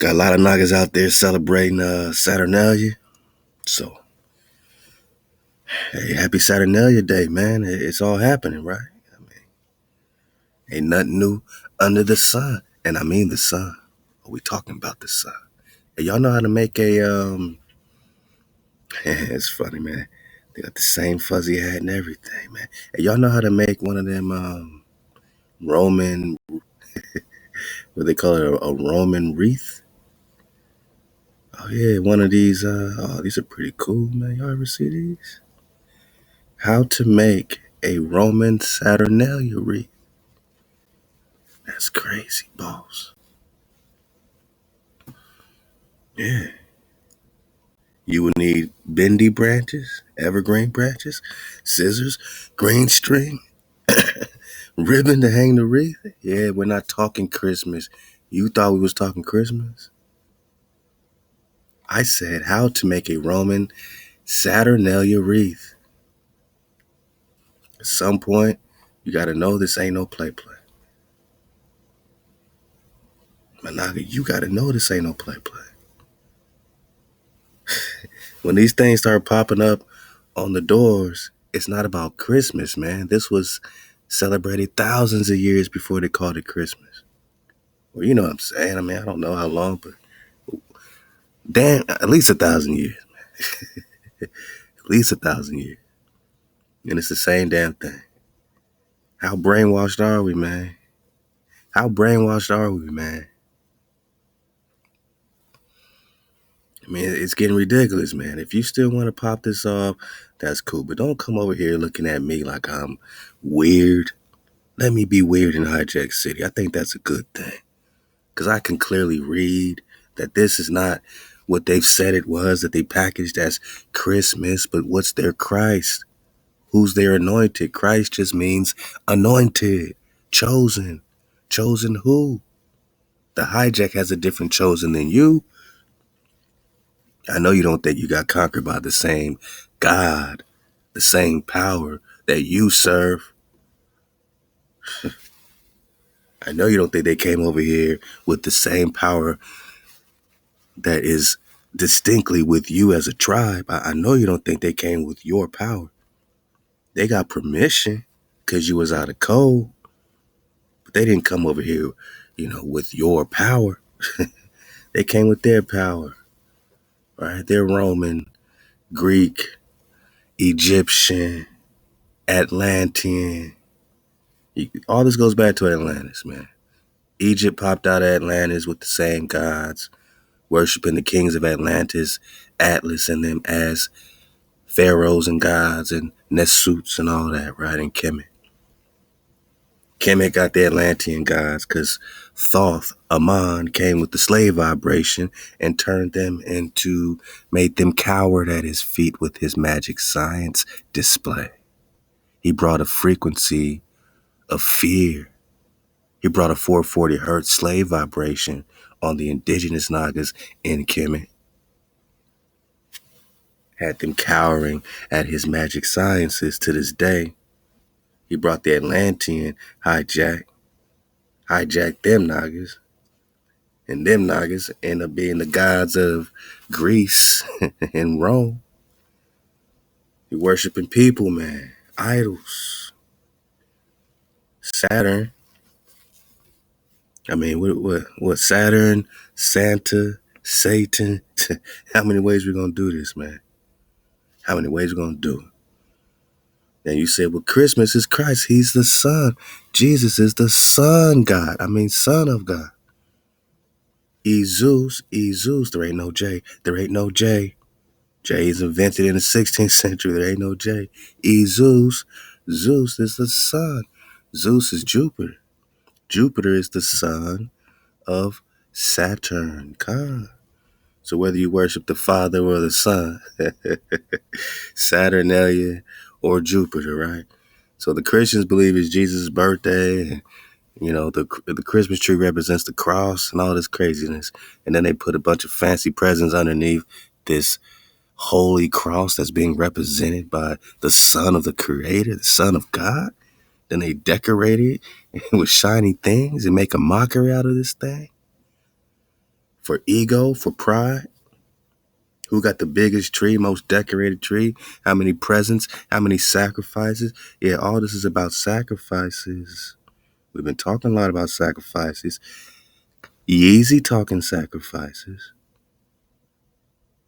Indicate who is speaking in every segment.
Speaker 1: Got a lot of niggas out there celebrating Saturnalia. So, hey, happy Saturnalia Day, man. It's all happening, right? I mean, ain't nothing new under the sun. And I mean the sun. We talking about the sun. Hey, y'all know how to make it's funny, man. They got the same fuzzy hat and everything, man. Hey, y'all know how to make one of them Roman, what they call it, a Roman wreath? Oh yeah, one of these. These are pretty cool, man. Y'all ever see these? How to make a Roman Saturnalia wreath. That's crazy, boss. Yeah. You will need bendy branches, evergreen branches, scissors, green string, ribbon to hang the wreath. Yeah, we're not talking Christmas. You thought we was talking Christmas? I said how to make a Roman Saturnalia wreath. At some point, you gotta know this ain't no play. Managa, you gotta know this ain't no play. When these things start popping up on the doors, it's not about Christmas, man. This was celebrated thousands of years before they called it Christmas. Well, you know what I'm saying. I mean, I don't know how long, but damn, at least 1,000 years. At least 1,000 years. And it's the same damn thing. How brainwashed are we, man? How brainwashed are we, man? I mean, it's getting ridiculous, man. If you still want to pop this off, that's cool. But don't come over here looking at me like I'm weird. Let me be weird in Hijack City. I think that's a good thing. Because I can clearly read that this is not what they've said it was, that they packaged as Christmas, but what's their Christ? Who's their anointed? Christ just means anointed, chosen. Chosen who? The hijack has a different chosen than you. I know you don't think you got conquered by the same God, the same power that you serve. I know you don't think they came over here with the same power that is distinctly with you as a tribe. I know you don't think they came with your power. They got permission because you was out of code, but they didn't come over here, with your power. They came with their power, right? They're Roman, Greek, Egyptian, Atlantean. All this goes back to Atlantis, man. Egypt popped out of Atlantis with the same gods, worshiping the kings of Atlantis, Atlas and them as pharaohs and gods and Nesuts and all that, right? And Kemet. Kemet got the Atlantean gods because Thoth, Amon, came with the slave vibration and made them coward at his feet with his magic science display. He brought a frequency of fear. He brought a 440 hertz slave vibration on the indigenous Nagas in Kemet. Had them cowering at his magic sciences to this day. He brought the Atlantean hijacked them Nagas. And them Nagas end up being the gods of Greece and Rome. He worshiping people, man. Idols. Saturn. I mean, what Saturn, Santa, Satan. How many ways we gonna do this, man? How many ways we gonna do it? Then you say, well, Christmas is Christ. He's the Son. Jesus is the Son God. I mean, Son of God. Zeus. There ain't no J. There ain't no J. J is invented in the 16th century. There ain't no J. Zeus. Zeus is the sun. Zeus is Jupiter. Jupiter is the son of Saturn. So whether you worship the Father or the Son, Saturnalia or Jupiter, right? So the Christians believe it's Jesus' birthday, and the Christmas tree represents the cross and all this craziness. And then they put a bunch of fancy presents underneath this holy cross that's being represented by the Son of the Creator, the Son of God. Then they decorate it with shiny things and make a mockery out of this thing. for ego, for pride. Who got the biggest tree, most decorated tree? How many presents? How many sacrifices? Yeah, all this is about sacrifices. We've been talking a lot about sacrifices. Yeezy talking sacrifices.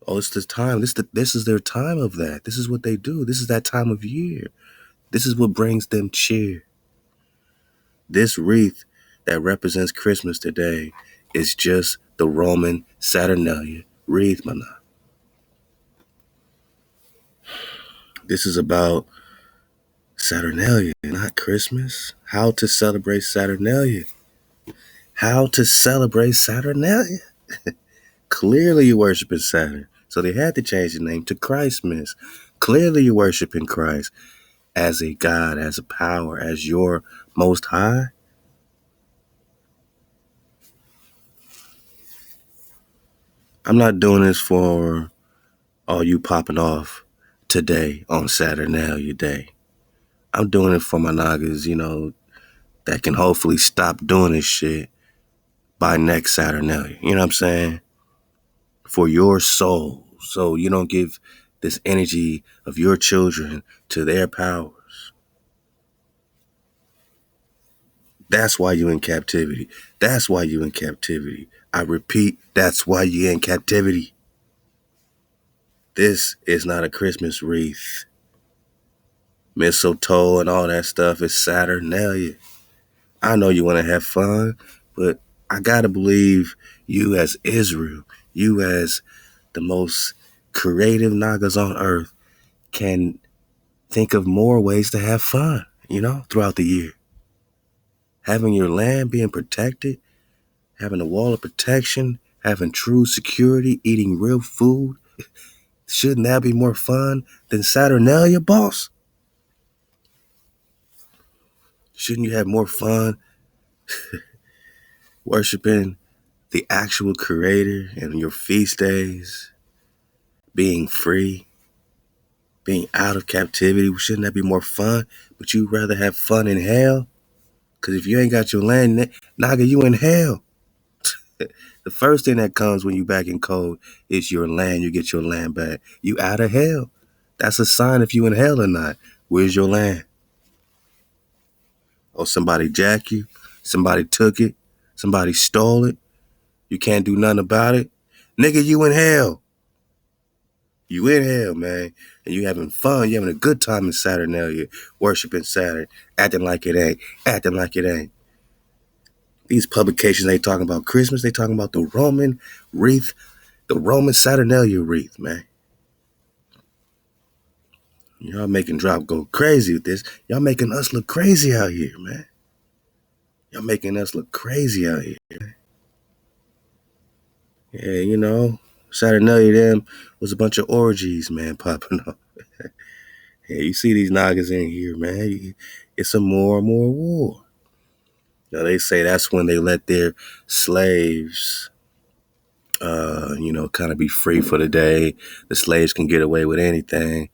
Speaker 1: Oh, it's the time. This is their time of that. This is what they do. This is that time of year. This is what brings them cheer. This wreath that represents Christmas today is just the Roman Saturnalia wreath, man. This is about Saturnalia, not Christmas. How to celebrate Saturnalia. How to celebrate Saturnalia. Clearly you're worshiping Saturn. So they had to change the name to Christmas. Clearly you're worshiping Christ as a God, as a power, as your most high. I'm not doing this for all you popping off today on Saturnalia Day. I'm doing it for my niggas, that can hopefully stop doing this shit by next Saturnalia. You know what I'm saying? For your soul. So you don't give this energy of your children to their powers. That's why you in captivity. That's why you in captivity. I repeat, that's why you in captivity. This is not a Christmas wreath. Mistletoe and all that stuff is Saturnalia. I know you want to have fun, but I gotta believe you as Israel, you as the most creative Nagas on earth, can think of more ways to have fun, throughout the year. Having your land being protected, having a wall of protection, having true security, eating real food. Shouldn't that be more fun than Saturnalia, boss? Shouldn't you have more fun worshiping the actual creator and your feast days, being free, being out of captivity? Shouldn't that be more fun? But you'd rather have fun in hell? Because if you ain't got your land, Naga, you in hell. The first thing that comes when you back in code is your land. You get your land back. You out of hell. That's a sign if you in hell or not. Where's your land? Oh, somebody jacked you. Somebody took it. Somebody stole it. You can't do nothing about it. Nigga, you in hell. You in hell, man. And you having fun. You having a good time in Saturnalia, worshiping Saturn, acting like it ain't. Acting like it ain't. These publications ain't talking about Christmas. They talking about the Roman wreath, the Roman Saturnalia wreath, man. Y'all making drop go crazy with this. Y'all making us look crazy out here, man. Y'all making us look crazy out here. Yeah, Saturnalia them was a bunch of orgies, man, popping up. Yeah, you see these Nagas in here, man. It's a more and more war. They say that's when they let their slaves, kind of be free for the day. The slaves can get away with anything.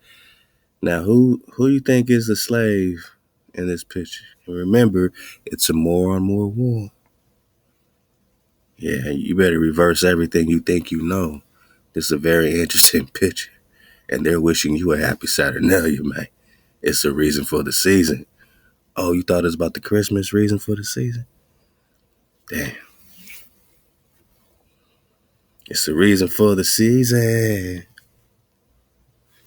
Speaker 1: Now, who you think is the slave in this picture? Remember, it's a more and more war. Yeah, you better reverse everything you think you know. This is a very interesting picture. And they're wishing you a happy Saturnalia, man. It's the reason for the season. Oh, you thought it was about the Christmas reason for the season? Damn. It's the reason for the season.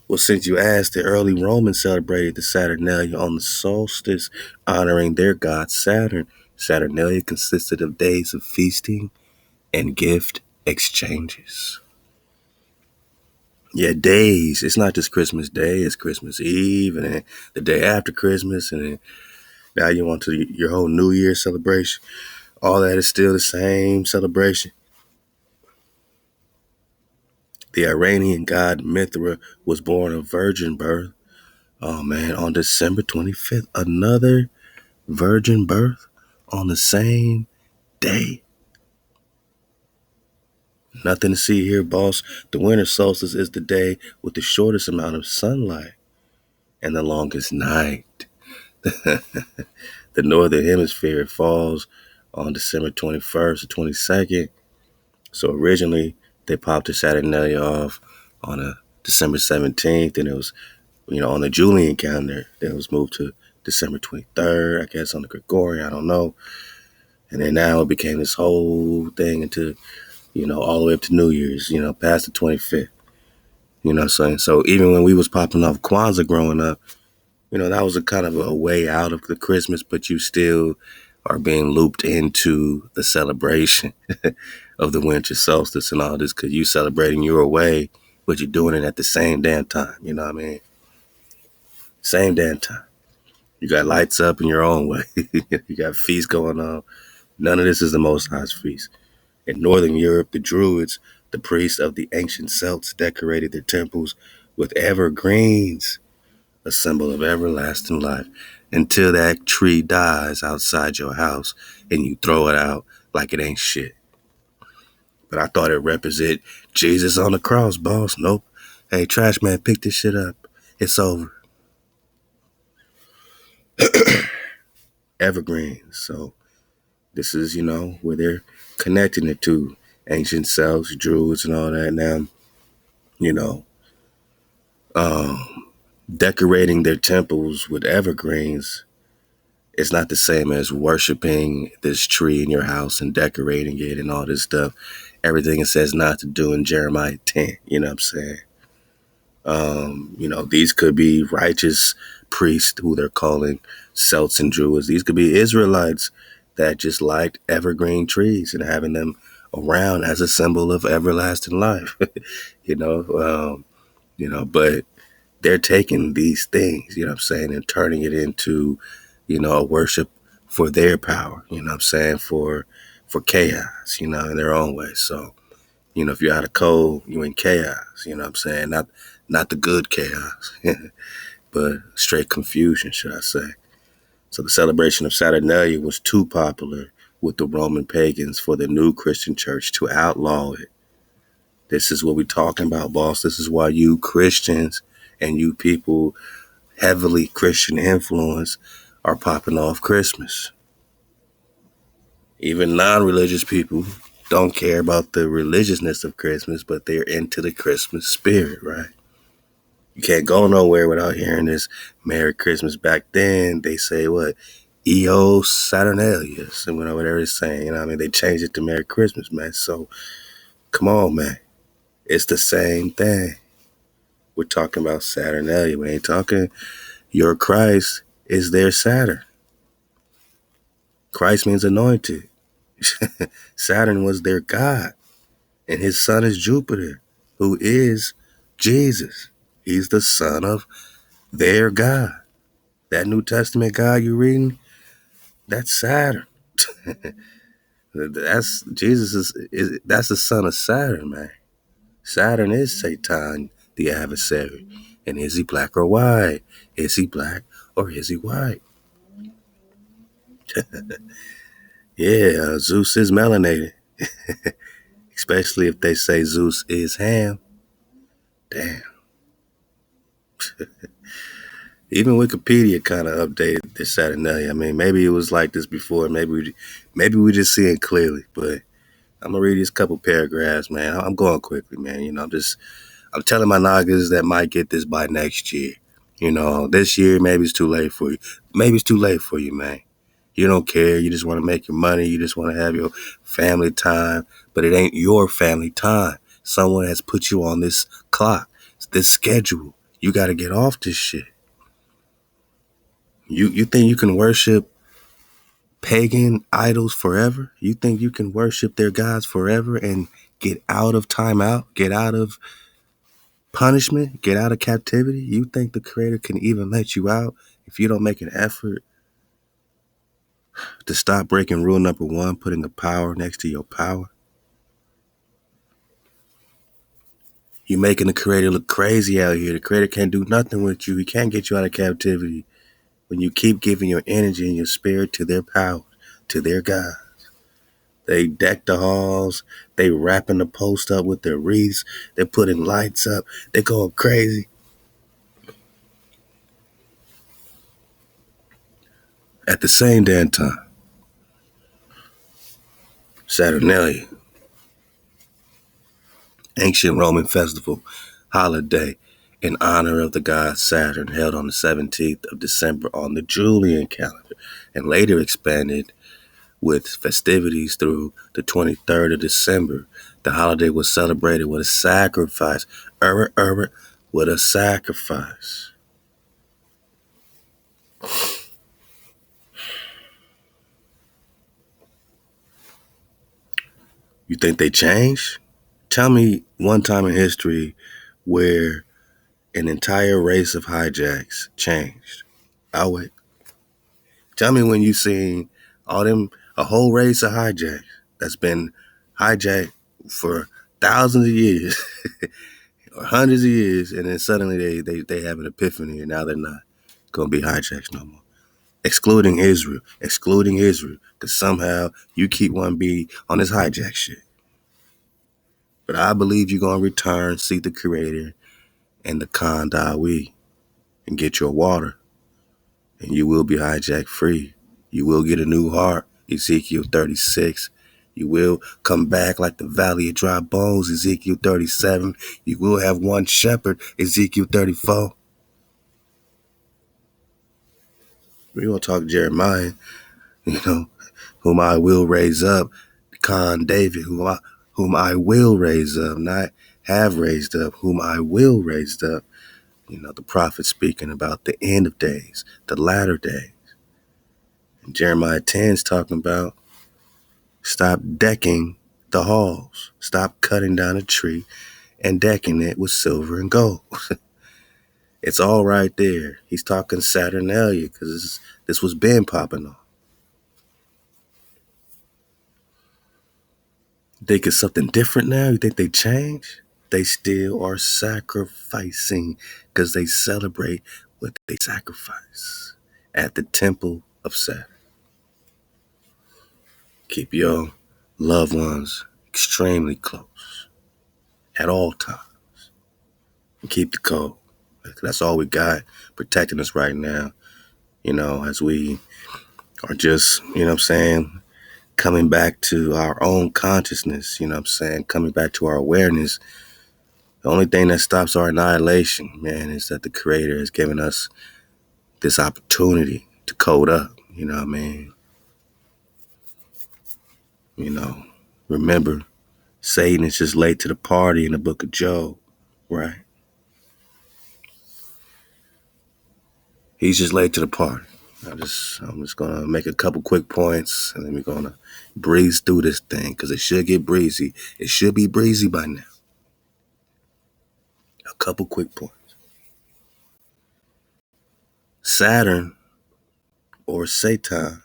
Speaker 1: Well, since you asked, the early Romans celebrated the Saturnalia on the solstice, honoring their god Saturn. Saturnalia consisted of days of feasting and gift exchanges. Yeah, days. It's not just Christmas Day, it's Christmas Eve, and then the day after Christmas, and then now you want to your whole New Year celebration. All that is still the same celebration. The Iranian god Mithra was born of virgin birth. Oh man, on December 25th, another virgin birth on the same day. Nothing to see here, boss. The winter solstice is the day with the shortest amount of sunlight and the longest night. The northern hemisphere falls on December 21st or 22nd. So originally they popped the Saturnalia off on a December 17th, and it was, on the Julian calendar. Then it was moved to December 23rd, I guess, on the Gregorian, I don't know. And then now it became this whole thing into, all the way up to New Year's, past the 25th. You know what I'm saying? So even when we was popping off Kwanzaa growing up, that was a kind of a way out of the Christmas, but you still are being looped into the celebration of the winter solstice and all this, because you celebrating your way, but you're doing it at the same damn time. You know what I mean? Same damn time. You got lights up in your own way. You got feasts going on. None of this is the Most High's feast. In Northern Europe, the Druids, the priests of the ancient Celts, decorated their temples with evergreens, a symbol of everlasting life, until that tree dies outside your house and you throw it out like it ain't shit. But I thought it represented Jesus on the cross, boss. Nope. Hey, trash man, pick this shit up. It's over. Evergreens. So this is, where they're connecting it to ancient Celts, Druids, and all that. Now, you know, decorating their temples with evergreens is not the same as worshiping this tree in your house and decorating it and all this stuff. Everything it says not to do in Jeremiah 10. You know what I'm saying? These could be righteous priests who they're calling Celts and Druids. These could be Israelites that just liked evergreen trees and having them around as a symbol of everlasting life. But they're taking these things, you know what I'm saying, and turning it into, a worship for their power, you know what I'm saying, for chaos, in their own way. So, if you're out of code, you in chaos, you know what I'm saying? Not the good chaos, but straight confusion, should I say. So the celebration of Saturnalia was too popular with the Roman pagans for the new Christian church to outlaw it. This is what we're talking about, boss. This is why you Christians and you people heavily Christian influence are popping off Christmas. Even non-religious people don't care about the religiousness of Christmas, but they're into the Christmas spirit, right? You can't go nowhere without hearing this Merry Christmas. Back then, they say what? EO Saturnalia, and whatever it's saying. They changed it to Merry Christmas, man. So, come on, man. It's the same thing. We're talking about Saturnalia. We ain't talking your Christ is their Saturn. Christ means anointed. Saturn was their god, and his son is Jupiter, who is Jesus. He's the son of their God. That New Testament God you're reading, that's Saturn. That's Jesus that's the son of Saturn, man. Saturn is Satan, the adversary. And is he black or white? Is he black or is he white? Yeah, Zeus is melanated. Especially if they say Zeus is Ham. Damn. Even Wikipedia kind of updated this Saturnalia. Maybe it was like this before. Maybe we just see it clearly. But I'm gonna read these couple paragraphs, man. I'm going quickly, man. I'm telling my niggas that might get this by next year. This year maybe it's too late for you. Maybe it's too late for you, man. You don't care. You just want to make your money. You just want to have your family time. But it ain't your family time. Someone has put you on this clock, this schedule. You got to get off this shit. You think you can worship pagan idols forever? You think you can worship their gods forever and get out of timeout, get out of punishment, get out of captivity? You think the Creator can even let you out if you don't make an effort to stop breaking rule number 1, putting the power next to your power? You making the Creator look crazy out here. The Creator can't do nothing with you. He can't get you out of captivity when you keep giving your energy and your spirit to their power, to their God. They deck the halls. They wrapping the post up with their wreaths. They're putting lights up. They're going crazy. At the same damn time, Saturnalia ancient Roman festival holiday in honor of the god Saturn, held on the 17th of December on the Julian calendar, and later expanded with festivities through the 23rd of December. The holiday was celebrated with a sacrifice. With a sacrifice. You think they changed? Tell me one time in history where an entire race of hijacks changed. I'll wait. Tell me when you seen a whole race of hijacks that's been hijacked for thousands of years or hundreds of years, and then suddenly they have an epiphany and now they're not gonna be hijacks no more. Excluding Israel, because somehow you keep one be on this hijack shit. But I believe you're gonna return, seek the Creator and the Khandawi, and get your water, and you will be hijack free. You will get a new heart, Ezekiel 36. You will come back like the valley of dry bones, Ezekiel 37. You will have one shepherd, Ezekiel 34. We're going to talk Jeremiah, whom I will raise up, Khan David, whom I will raise up, not have raised up, whom I will raise up. The prophet speaking about the end of days, the latter days. And Jeremiah 10 is talking about stop decking the halls. Stop cutting down a tree and decking it with silver and gold. It's all right there. He's talking Saturnalia because this was been popping off. You think it's something different now? You think they changed? They still are sacrificing because they celebrate what they sacrifice at the temple of Saturn. Keep your loved ones extremely close at all times. And keep the code. That's all we got protecting us right now, as we are just, coming back to our own consciousness, coming back to our awareness. The only thing that stops our annihilation, man, is that the Creator has given us this opportunity to code up, you know what I mean? Remember, Satan is just late to the party in the book of Job, right? He's just late to the party. I'm just gonna make a couple quick points, and then we're gonna breeze through this thing because it should get breezy. It should be breezy by now. A couple quick points. Saturn, or Satan,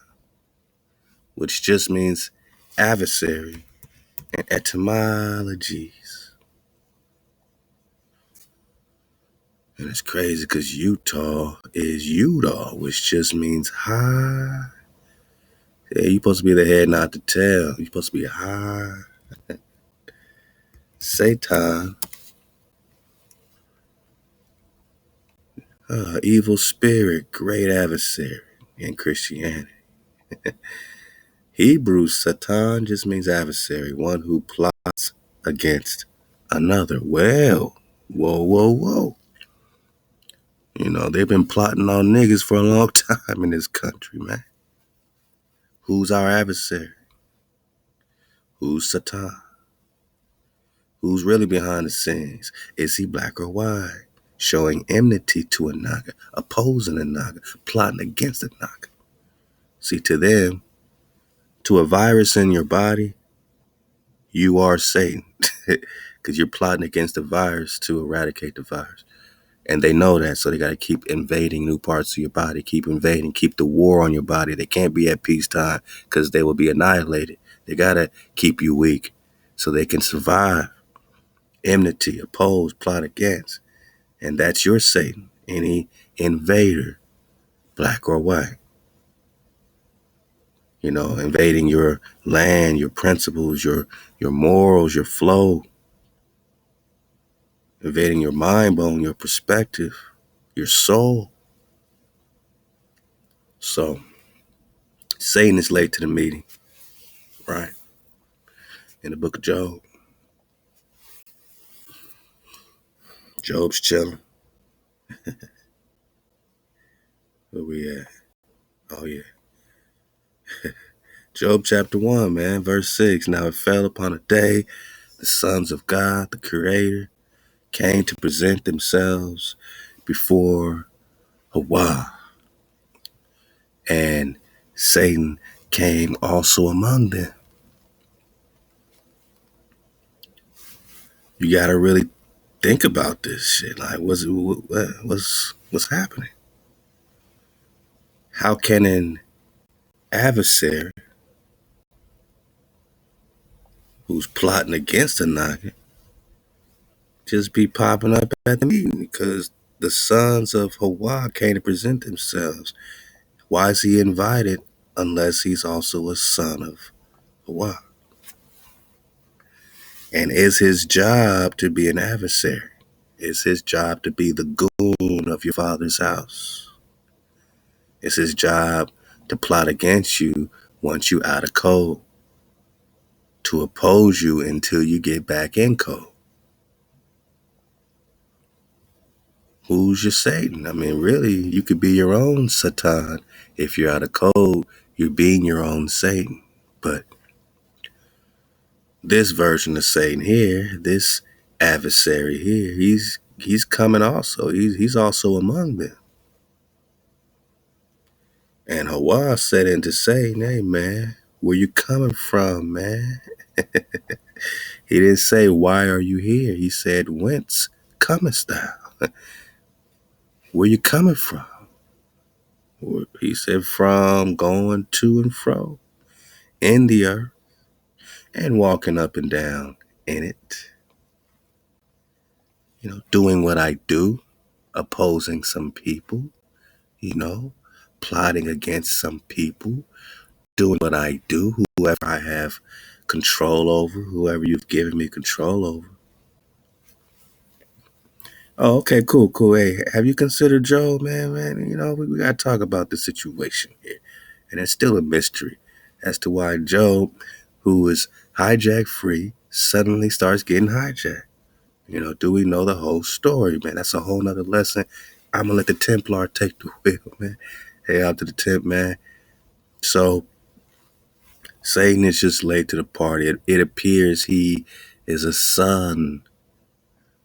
Speaker 1: which just means adversary in etymologies. And it's crazy because Utah is Utah, which just means high. Yeah, you're supposed to be the head, not the tail. You're supposed to be high. Satan, evil spirit, great adversary in Christianity. Hebrew, Satan just means adversary, one who plots against another. Well, whoa. They've been plotting on niggas for a long time in this country, man. Who's our adversary? Who's Satan? Who's really behind the scenes? Is he black or white? Showing enmity to a Naga, opposing a Naga, plotting against a Naga. See, to them, to a virus in your body, you are Satan. Because you're plotting against the virus to eradicate the virus. And they know that, so they got to keep invading new parts of your body, keep invading, keep the war on your body. They can't be at peacetime because they will be annihilated. They got to keep you weak so they can survive. Enmity, oppose, plot against. And that's your Satan, any invader, black or white. Invading your land, your principles, your morals, your flow. Invading your mind bone, your perspective, your soul. So, Satan is late to the meeting, right? In the book of Job. Job's chilling. Where we at? Oh yeah. Job chapter 1, man, verse 6. Now it fell upon a day, the sons of God, the Creator, came to present themselves before HaWah, and Satan came also among them. You gotta really think about this shit. Like, what's happening? How can an adversary who's plotting against a nugget just be popping up at the meeting? Because the sons of HaWah came to present themselves. Why is he invited unless he's also a son of HaWah? And is his job to be an adversary? Is his job to be the goon of your father's house? Is his job to plot against you once you out of code, to oppose you until you get back in code? Who's your Satan? I mean, really, you could be your own Satan. If you're out of code, you're being your own Satan. But this version of Satan here, this adversary here, he's coming also. He's also among them. And HaWah said unto Satan, hey man, where you coming from, man? He didn't say, why are you here? He said, whence comest thou? Where you coming from? He said, from going to and fro in the earth and walking up and down in it. You know, doing what I do, opposing some people, you know, plotting against some people, doing what I do, whoever I have control over, whoever you've given me control over. Oh, okay, cool. Hey, have you considered Job, man? You know, we got to talk about the situation here. And it's still a mystery as to why Job, who is hijack free, suddenly starts getting hijacked. You know, do we know the whole story, man? That's a whole nother lesson. I'm going to let the Templar take the wheel, man. Hey, out to the temp, man. So, Satan is just late to the party. It appears he is a son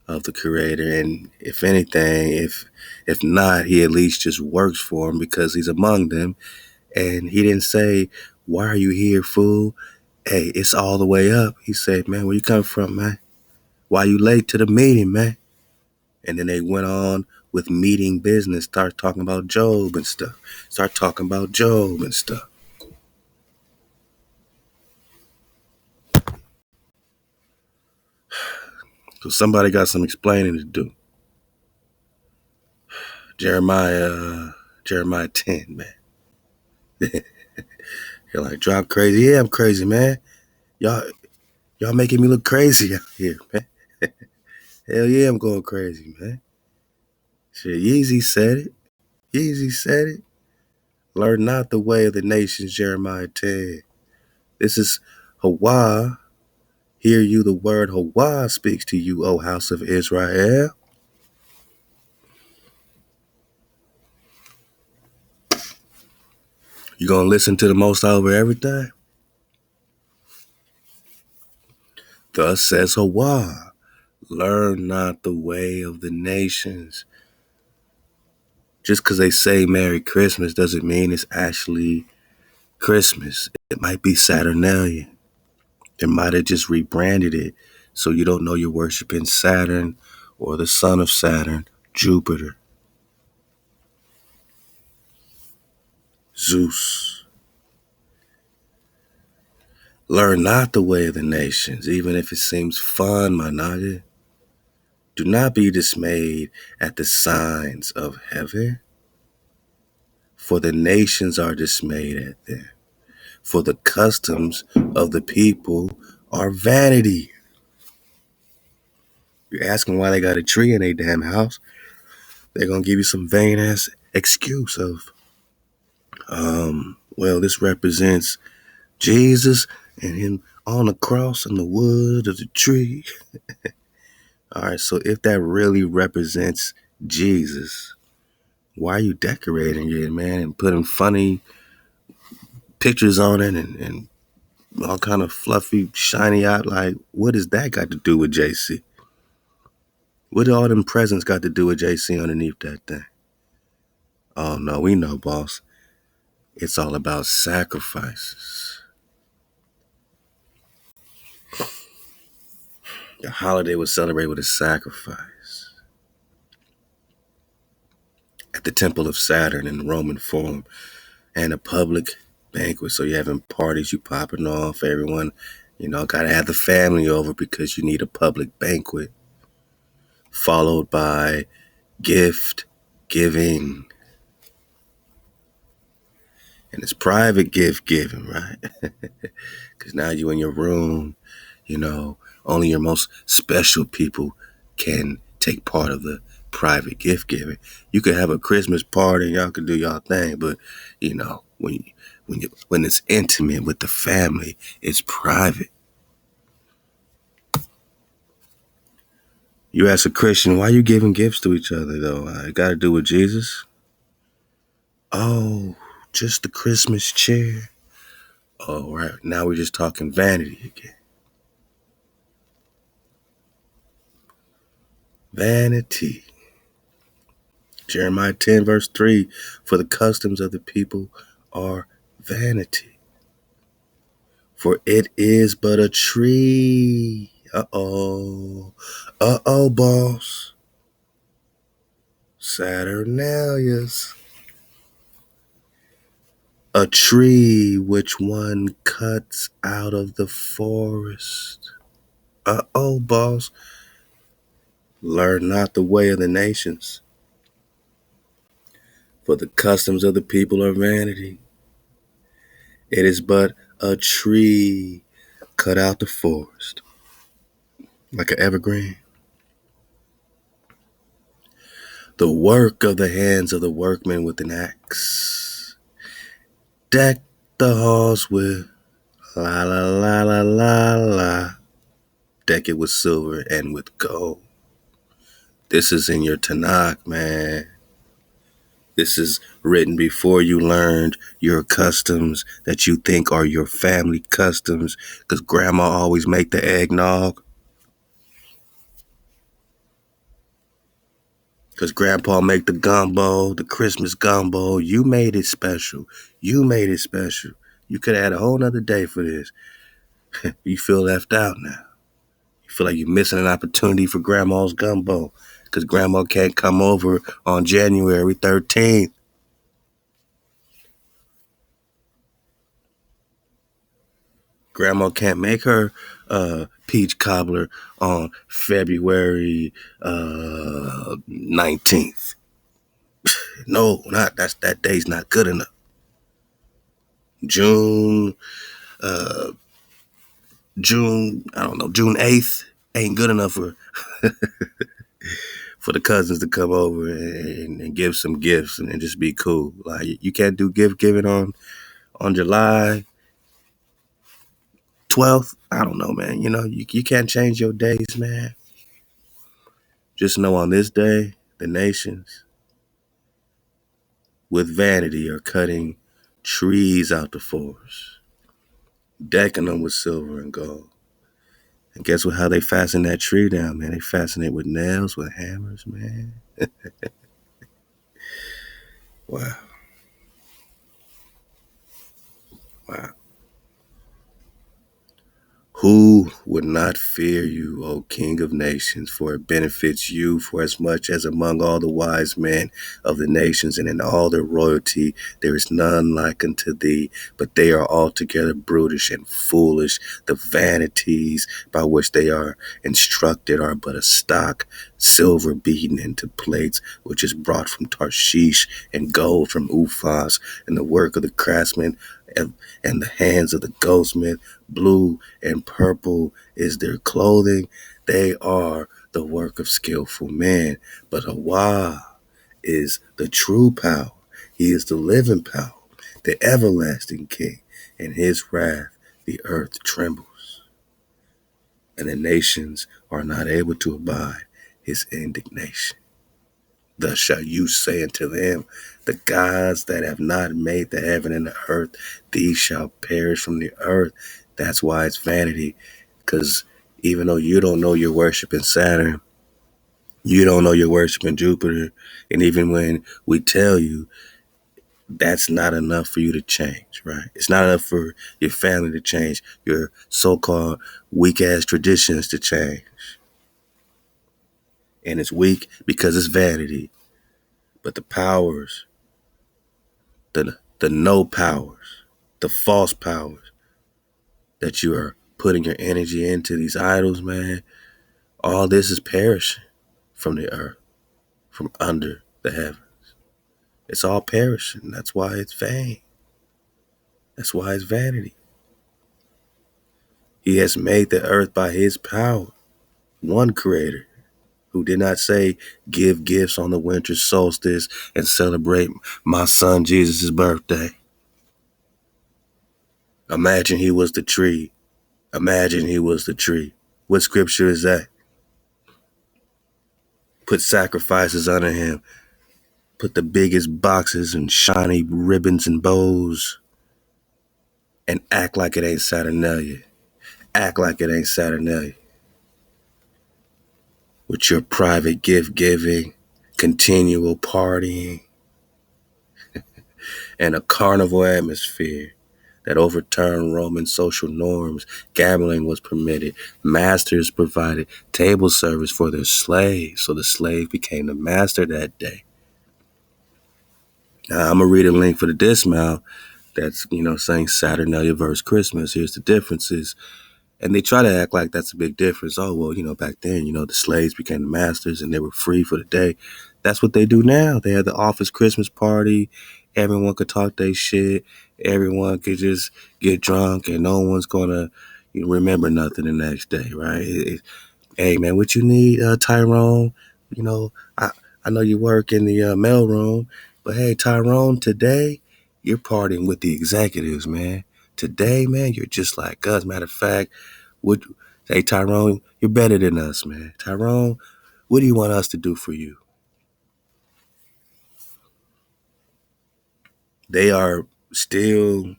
Speaker 1: of the Creator, and if anything, if not, he at least just works for him because he's among them. And he didn't say, why are you here, fool? Hey, it's all the way up. He said, man, where you come from, man? Why you late to the meeting, man? And then they went on with meeting business, start talking about Job and stuff. So somebody got some explaining to do. Jeremiah 10, man. You're like, drop crazy. Yeah, I'm crazy, man. Y'all making me look crazy out here, man. Hell yeah, I'm going crazy, man. Shit, Yeezy said it. Learn not the way of the nations, Jeremiah 10. This is HaWah. Hear you the word HaWah speaks to you, O house of Israel. You gonna listen to the Most High over everything? Thus says HaWah. Learn not the way of the nations. Just because they say Merry Christmas doesn't mean it's actually Christmas. It might be Saturnalia. They might have just rebranded it so you don't know you're worshiping Saturn or the son of Saturn, Jupiter, Zeus. Learn not the way of the nations, even if it seems fun, my nigga. Do not be dismayed at the signs of heaven, for the nations are dismayed at them. For the customs of the people are vanity. You're asking why they got a tree in their damn house. They're going to give you some vain ass excuse of, well, this represents Jesus and him on the cross and the wood of the tree. All right, so if that really represents Jesus, why are you decorating it, man, and putting funny pictures on it and all kind of fluffy, shiny out? Like, what does that got to do with JC? What do all them presents got to do with JC underneath that thing? Oh no, we know, boss. It's all about sacrifices. The holiday was celebrated with a sacrifice at the temple of Saturn in the Roman Forum, and a public banquet. So you're having parties, you popping off, everyone, gotta have the family over because you need a public banquet, followed by gift giving. And it's private gift giving, right? Because now you in your room, you know, only your most special people can take part of the private gift giving. You could have a Christmas party and y'all could do y'all thing, but when it's intimate with the family, it's private. You ask a Christian, why you giving gifts to each other though? It got to do with Jesus? Oh, just the Christmas cheer. Oh, right. Now we're just talking vanity again. Vanity. Jeremiah 10 verse 3, for the customs of the people are vanity. For it is but a tree. Uh-oh. Uh-oh, boss. Saturnalias. A tree which one cuts out of the forest. Uh-oh, boss. Learn not the way of the nations. For the customs of the people are vanity. It is but a tree cut out the forest, like an evergreen. The work of the hands of the workman with an axe. Deck the halls with la la la la la la. Deck it with silver and with gold. This is in your Tanakh, man. This is written before you learned your customs that you think are your family customs, because grandma always make the eggnog. Because grandpa make the gumbo, the Christmas gumbo. You made it special. You made it special. You could have had a whole nother day for this. You feel left out now. You feel like you're missing an opportunity for grandma's gumbo. Because grandma can't come over on January 13th. Grandma can't make her peach cobbler on February 19th. No, that day's not good enough. June, I don't know, June 8th ain't good enough for the cousins to come over and give some gifts and just be cool. Like, you can't do gift giving on July 12th. I don't know, man. You can't change your days, man. Just know on this day, the nations with vanity are cutting trees out the forest, decking them with silver and gold. And guess what? How they fasten that tree down, man? They fasten it with nails, with hammers, man. Wow. Wow. Who would not fear you, O King of nations, for it benefits you for as much as among all the wise men of the nations and in all their royalty there is none like unto thee, but they are altogether brutish and foolish. The vanities by which they are instructed are but a stock, silver beaten into plates, which is brought from Tarshish, and gold from Uphaz, and the work of the craftsman and the hands of the goldsmith. Blue and purple is their clothing. They are the work of skillful men. But HaWah is the true power. He is the living power, the everlasting King. In his wrath, the earth trembles. and the nations are not able to abide his indignation. Thus shall you say unto them, the gods that have not made the heaven and the earth, these shall perish from the earth. That's why it's vanity, because even though you don't know you're worshiping Saturn, you don't know you're worshiping Jupiter, and even when we tell you, that's not enough for you to change, right? It's not enough for your family to change, your so-called weak-ass traditions to change. And it's weak because it's vanity. But the powers, the no powers, the false powers that you are putting your energy into these idols, man, all this is perishing from the earth, from under the heaven. It's all perishing. That's why it's vain. That's why it's vanity. He has made the earth by his power, one creator who did not say, give gifts on the winter solstice and celebrate my son Jesus' birthday. Imagine he was the tree. Imagine he was the tree. What scripture is that? Put sacrifices under him. Put the biggest boxes and shiny ribbons and bows and act like it ain't Saturnalia. Act like it ain't Saturnalia. With your private gift giving, continual partying, and a carnival atmosphere that overturned Roman social norms. Gambling was permitted. Masters provided table service for their slaves, so the slave became the master that day. Now, I'm going to read a link for the dismount that's, saying Saturnalia versus Christmas. Here's the differences. And they try to act like that's a big difference. Oh, well, back then, the slaves became the masters and they were free for the day. That's what they do now. They have the office Christmas party. Everyone could talk their shit. Everyone could just get drunk and no one's going to remember nothing the next day, right? Hey, man, what you need, Tyrone? You know, I, I know you work in the mailroom, but hey, Tyrone, today you're partying with the executives, man. Today, man, you're just like us. Matter of fact, hey, Tyrone, you're better than us, man. Tyrone, what do you want us to do for you? They are still,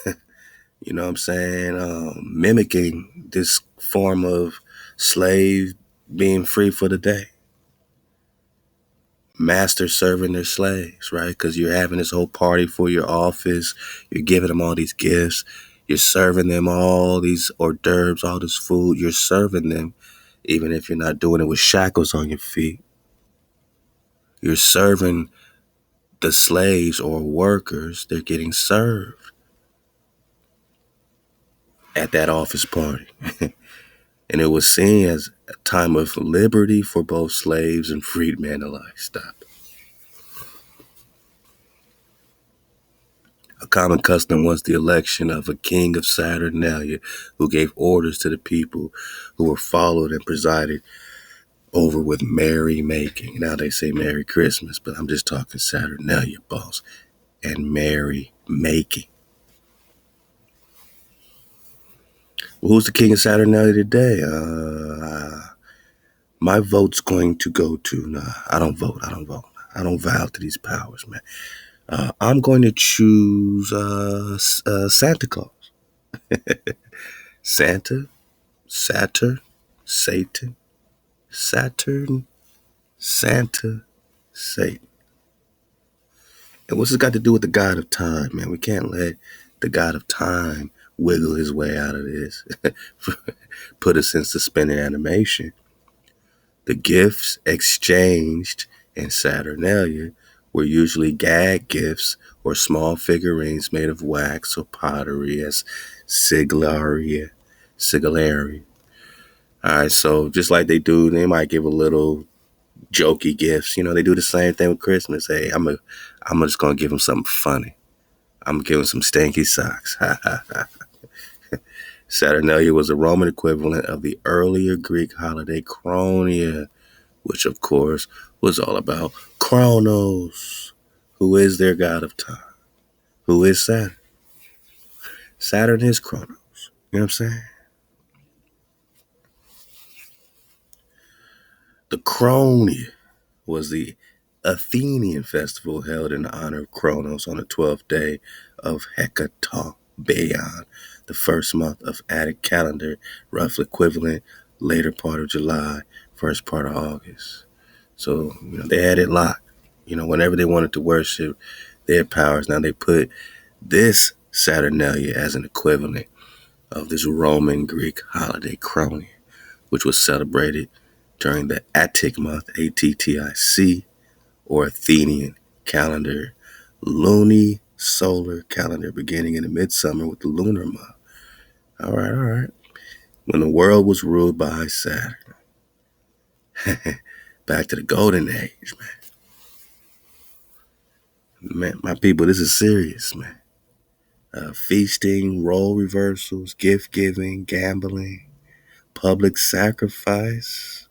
Speaker 1: what I'm saying, mimicking this form of slave being free for the day. Master serving their slaves, right? Because you're having this whole party for your office. You're giving them all these gifts. You're serving them all these hors d'oeuvres, all this food. You're serving them, even if you're not doing it with shackles on your feet. You're serving the slaves or workers. They're getting served at that office party. And it was seen as a time of liberty for both slaves and freedmen alike. Stop. A common custom was the election of a king of Saturnalia who gave orders to the people who were followed and presided over with merry making. Now they say Merry Christmas, but I'm just talking Saturnalia, boss, and merry making. Well, who's the king of Saturnalia today? My vote's going to go to, I don't vote. I don't vow to these powers, man. I'm going to choose Santa Claus. Santa, Saturn, Satan, Saturn, Santa, Satan. And what's this got to do with the God of time, man? We can't let the God of time wiggle his way out of this. Put us in suspended animation. The gifts exchanged in Saturnalia were usually gag gifts or small figurines made of wax or pottery as sigillary. All right, so just like they might give a little jokey gifts. They do the same thing with Christmas. Hey, I'm just gonna give them something funny. I'm gonna give them some stanky socks. Saturnalia was a Roman equivalent of the earlier Greek holiday Chronia, which of course was all about Kronos, who is their god of time. Who is Saturn? Saturn is Kronos. You know what I'm saying? The Chronia was the Athenian festival held in honor of Kronos on the 12th day of Hecatombaion, the first month of Attic calendar, roughly equivalent later part of July, first part of August. So, they had it locked. Whenever they wanted to worship their powers, now they put this Saturnalia as an equivalent of this Roman Greek holiday Chronia, which was celebrated during the Attic month, Attic, or Athenian calendar, luni-solar calendar beginning in the midsummer with the lunar month. All right. When the world was ruled by Saturn. Back to the golden age, man. Man, my people, this is serious, man. Feasting, role reversals, gift giving, gambling, public sacrifice,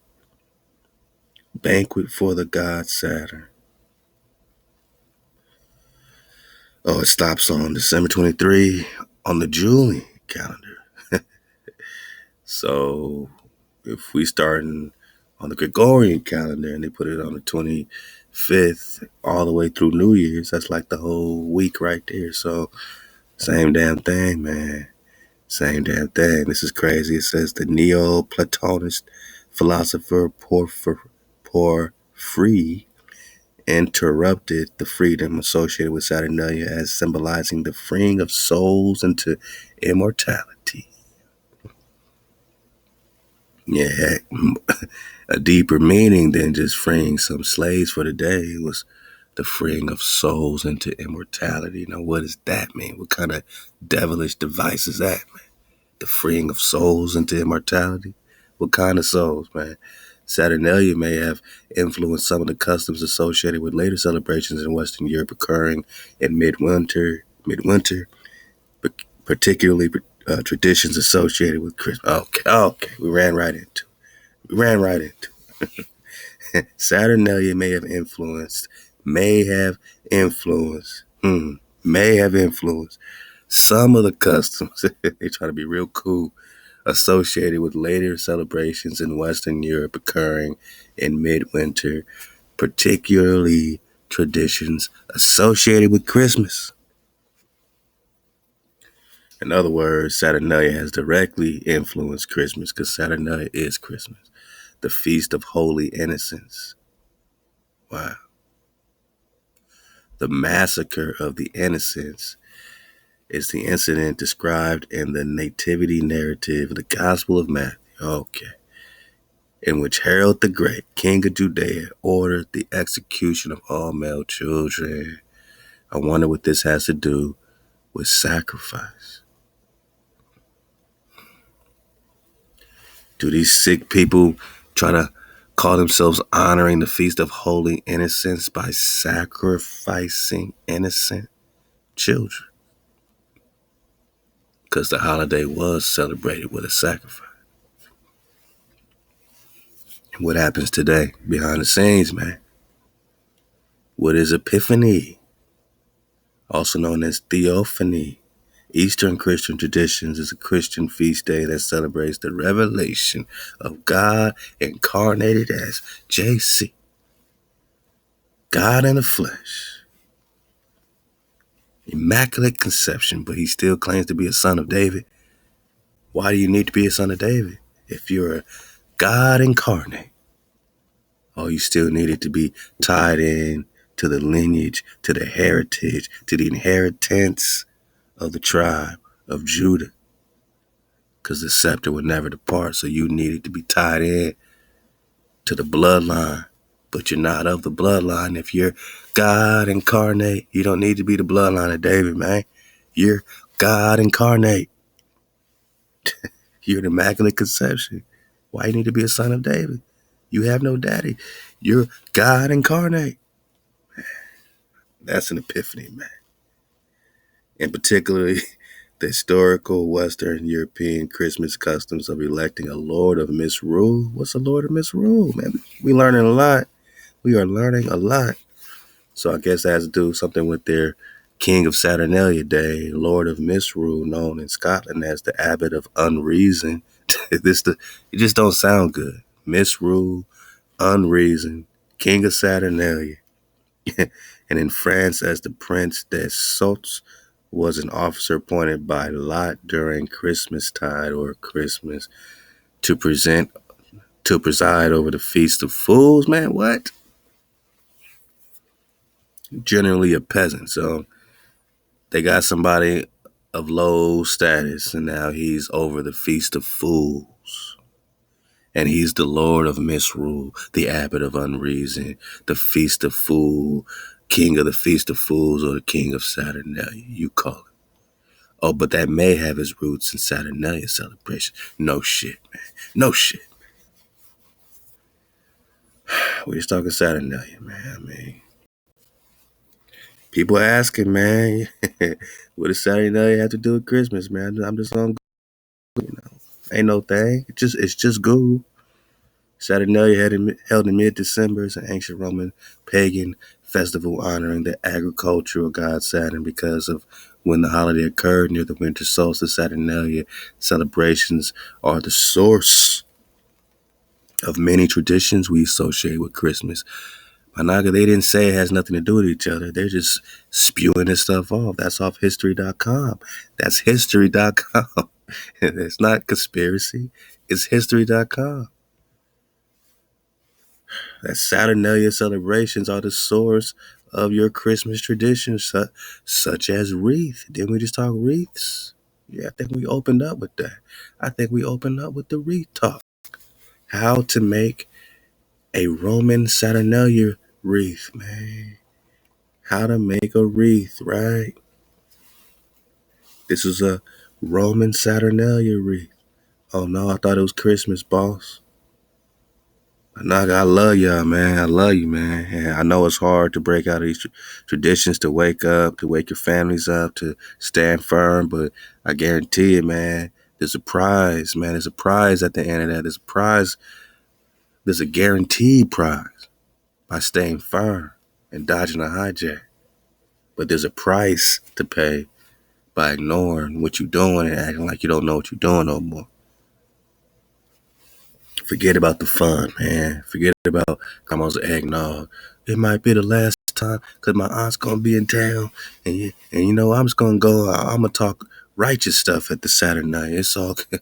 Speaker 1: banquet for the god Saturn. Oh, it stops on December 23 on the Julian calendar. So if we starting on the Gregorian calendar and they put it on the 25th all the way through New Year's, that's like the whole week right there. So same damn thing, man. Same damn thing. This is crazy. It says the Neoplatonist philosopher Porphyry interrupted the freedom associated with Saturnalia as symbolizing the freeing of souls into immortality. Yeah, a deeper meaning than just freeing some slaves for the day. It was the freeing of souls into immortality. Now, what does that mean? What kind of devilish device is that, man? The freeing of souls into immortality? What kind of souls, man? Saturnalia may have influenced some of the customs associated with later celebrations in Western Europe occurring in midwinter, particularly traditions associated with Christmas. Okay, we ran right into Saturnalia may have influenced some of the customs. They try to be real cool, associated with later celebrations in Western Europe occurring in midwinter, particularly traditions associated with Christmas. In other words, Saturnalia has directly influenced Christmas because Saturnalia is Christmas, the Feast of Holy Innocents. Wow. The massacre of the innocents is the incident described in the nativity narrative of the Gospel of Matthew. Okay. In which Herod the Great, king of Judea, ordered the execution of all male children. I wonder what this has to do with sacrifice. Do these sick people try to call themselves honoring the Feast of Holy Innocents by sacrificing innocent children? Because the holiday was celebrated with a sacrifice. And what happens today behind the scenes, man? What is Epiphany? Also known as Theophany. Eastern Christian traditions is a Christian feast day that celebrates the revelation of God incarnated as JC, God in the flesh. Immaculate conception, but he still claims to be a son of David. Why do you need to be a son of David? If you're a God incarnate, you still needed to be tied in to the lineage, to the heritage, to the inheritance of the tribe of Judah. Because the scepter would never depart, so you needed to be tied in to the bloodline. But you're not of the bloodline. If you're God incarnate, you don't need to be the bloodline of David, man. You're God incarnate. You're an immaculate conception. Why you need to be a son of David? You have no daddy. You're God incarnate. That's an epiphany, man. In particular, the historical Western European Christmas customs of electing a Lord of Misrule. What's a Lord of Misrule, man? We learning a lot. We are learning a lot. So I guess that has to do something with their King of Saturnalia Day, Lord of Misrule, known in Scotland as the Abbot of Unreason. It just don't sound good. Misrule, Unreason, king of Saturnalia, and in France as the Prince des Sots, was an officer appointed by lot during Christmastide or Christmas to preside over the Feast of Fools. Man, what? Generally a peasant, so they got somebody of low status, and now he's over the Feast of Fools. And he's the Lord of Misrule, the Abbot of Unreason, the Feast of Fool, King of the Feast of Fools, or the King of Saturnalia, you call it. Oh, but that may have his roots in Saturnalia celebration. No shit, man. No shit. We're just talking Saturnalia, man. I mean, people asking, man, what does Saturnalia have to do with Christmas, man? I'm just on, ain't no thing. It's just Google. Saturnalia held in mid-December is an ancient Roman pagan festival honoring the agricultural god Saturn because of when the holiday occurred near the winter solstice. Saturnalia celebrations are the source of many traditions we associate with Christmas. Managa, they didn't say it has nothing to do with each other. They're just spewing this stuff off. That's off history.com. That's history.com. It's not conspiracy. It's history.com. That Saturnalia celebrations are the source of your Christmas traditions, such as wreath. Didn't we just talk wreaths? Yeah, I think we opened up with that. I think we opened up with the wreath talk. How to make a Roman Saturnalia wreath, man. How to make a wreath, right? This is a Roman Saturnalia wreath. Oh no, I thought it was Christmas, boss. I love y'all, man. I love you, man. And I know it's hard to break out of these traditions, to wake up, to wake your families up, to stand firm. But I guarantee it, man. There's a prize, man. There's a prize at the end of that. There's a prize. There's a guaranteed prize by staying firm and dodging a hijack. But there's a price to pay by ignoring what you're doing and acting like you don't know what you're doing no more. Forget about the fun, man. Forget about grandma's eggnog. It might be the last time because my aunt's going to be in town. And you know, I'm just going to go. I'm going to talk righteous stuff at the Saturday night. It's all good.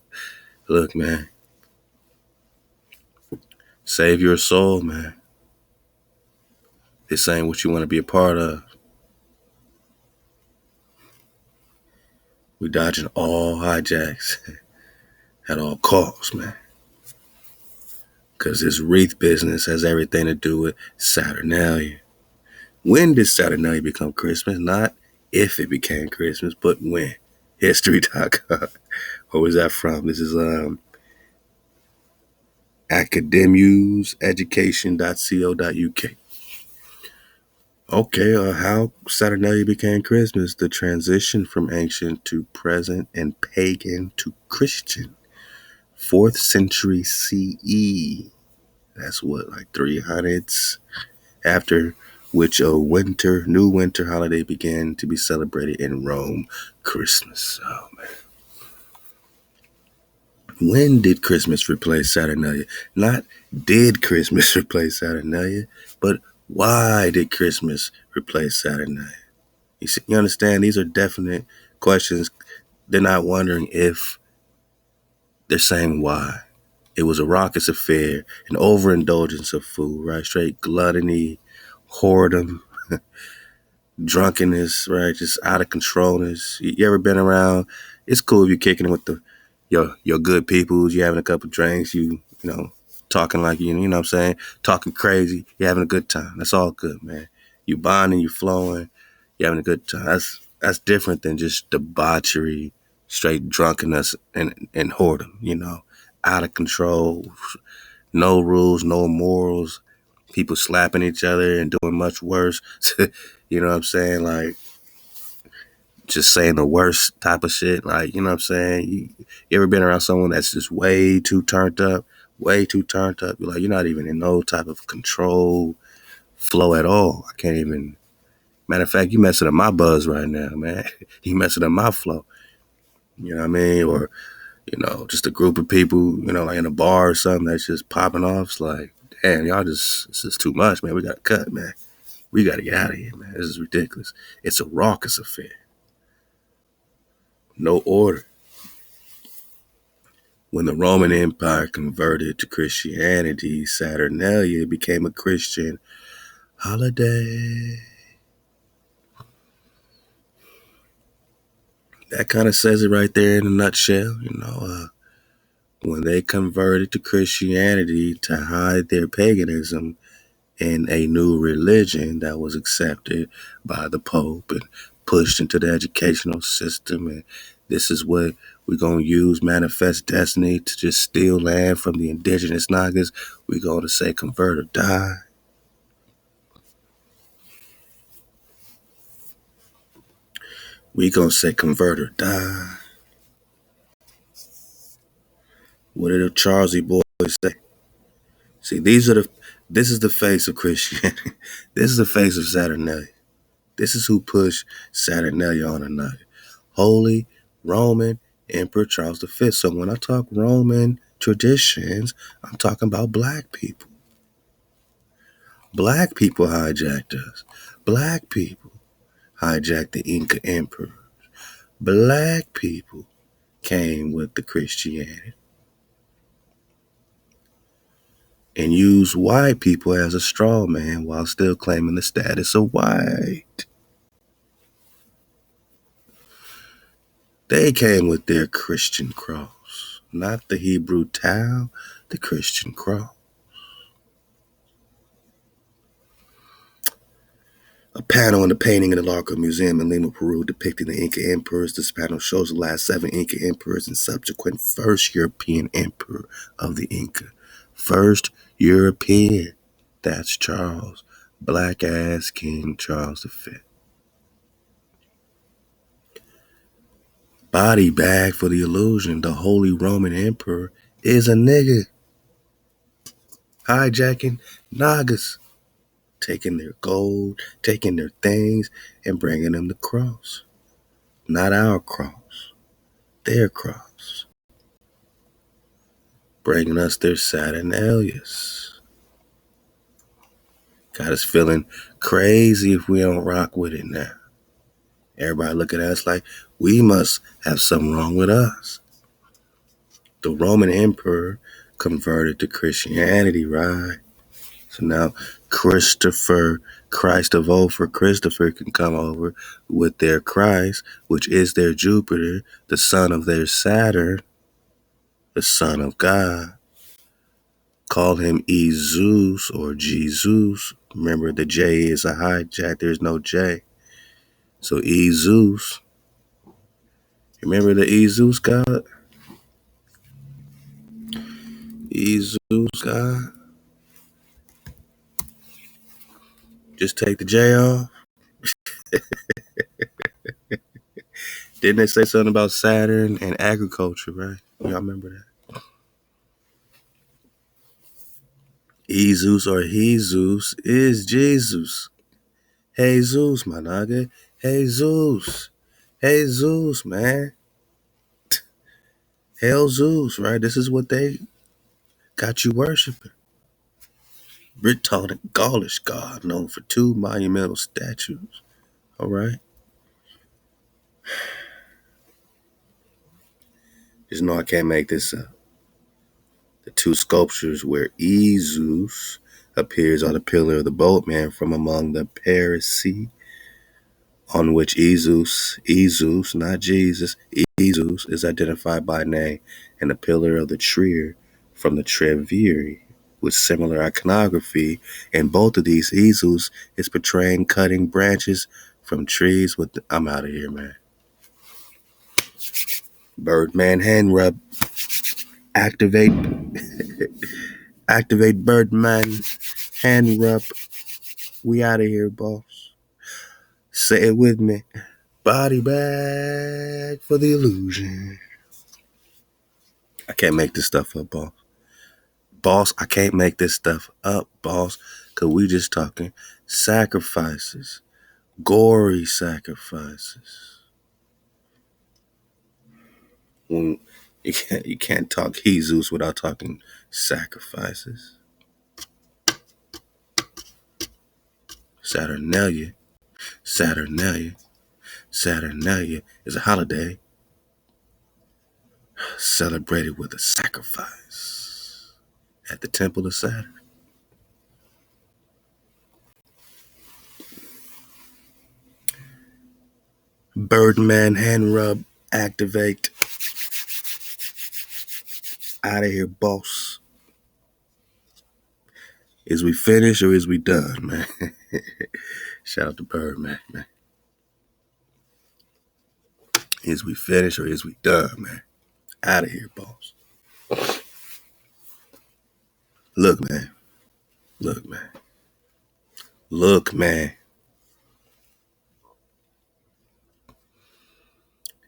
Speaker 1: Look, man. Save your soul, man. This ain't what you want to be a part of. We dodging all hijacks at all costs, man. Because this wreath business has everything to do with Saturnalia. When did Saturnalia become Christmas? Not if it became Christmas, but when. History.com. Where was that from? This is academuseducation.co.uk. Okay, how Saturnalia became Christmas. The transition from ancient to present and pagan to Christian. 4th century CE. That's what, like 300s, after which a new winter holiday began to be celebrated in Rome, Christmas. Oh, man. When did Christmas replace Saturnalia? Not did Christmas replace Saturnalia, but why did Christmas replace Saturnalia? You understand? These are definite questions. They're not wondering if, they're saying why. It was a raucous affair, an overindulgence of food, right? Straight gluttony, whoredom, drunkenness, right? Just out of controlness. You ever been around? It's cool if you're kicking it with your good peoples. You having a couple drinks. You know, talking like you know what I'm saying, talking crazy. You're having a good time. That's all good, man. You bonding, you flowing. You're having a good time. That's different than just debauchery, straight drunkenness and whoredom. You know, out of control. No rules, no morals, people slapping each other and doing much worse. You know what I'm saying? Like, just saying the worst type of shit. Like, you know what I'm saying? You ever been around someone that's just way too turned up? Way too turned up. You're like, you're not even in no type of control flow at all. I can't even. Matter of fact, you messing up my buzz right now, man. You messing up my flow. You know what I mean? Or, you know, just a group of people, you know, like in a bar or something that's just popping off. It's like, damn, this is too much, man. We got to cut, man. We got to get out of here, man. This is ridiculous. It's a raucous affair. No order. When the Roman Empire converted to Christianity, Saturnalia became a Christian holiday. That kind of says it right there in a nutshell. When they converted to Christianity to hide their paganism in a new religion that was accepted by the Pope and pushed into the educational system. And this is what we're going to use manifest destiny to just steal land from the indigenous Nagas. We're going to say convert or die. We're going to say convert or die. What did the Charlesy boys say? See, this is the face of Christianity. This is the face of Saturnalia. This is who pushed Saturnalia on a night. Holy Roman Emperor Charles V. So when I talk Roman traditions, I'm talking about black people. Black people hijacked us. Black people hijacked the Inca emperor. Black people came with the Christianity and used white people as a straw man while still claiming the status of white. They came with their Christian cross, not the Hebrew Tau, the Christian cross. A panel in the painting in the Larco Museum in Lima, Peru, depicting the Inca emperors. This panel shows the last 7 Inca emperors and subsequent first European emperor of the Inca. First European. That's Charles. Black ass King Charles V. Body bag for the illusion. The Holy Roman Emperor is a nigga. Hijacking Nagas. Taking their gold, taking their things, and bringing them the cross. Not our cross, their cross. Bringing us their Saturnalias. Got us feeling crazy if we don't rock with it now. Everybody looking at us like we must have something wrong with us. The Roman Emperor converted to Christianity, right? So now Christ of old for Christopher can come over with their Christ, which is their Jupiter, the son of their Saturn, the son of God. Call him Jesus or Jesus. Remember, the J is a hijack. There's no J. So Jesus. Remember the Jesus God? Jesus God. Just take the J off. Didn't they say something about Saturn and agriculture, right? Y'all remember that? Jesus or Jesus is Jesus. Jesus, my nigga. Jesus. Jesus, man. Hell Zeus, right? This is what they got you worshiping. Brittonic Gaulish god known for 2 monumental statues. All right? Just know I can't make this up. The 2 sculptures where Jesus appears on the pillar of the boatman from among the Parisii, on which Jesus, not Jesus, Jesus is identified by name, and the pillar of the Trier from the Trevieri, with similar iconography. In both of these, Jesus is portraying cutting branches from trees with I'm out of here, man. Birdman hand rub. Activate activate Birdman hand rub. We out of here, boss. Say it with me. Body bag for the illusion. I can't make this stuff up, boss. Boss, I can't make this stuff up, boss, because we just talking sacrifices, gory sacrifices. When you can't talk Jesus without talking sacrifices. Saturnalia, Saturnalia, Saturnalia is a holiday celebrated with a sacrifice at the temple of Saturn. Birdman hand rub, activate. Out of here, boss. Is we finished or is we done, man? Shout out to Birdman, man. Is we finished or is we done, man? Out of here, boss. Look, man. Look, man. Look, man.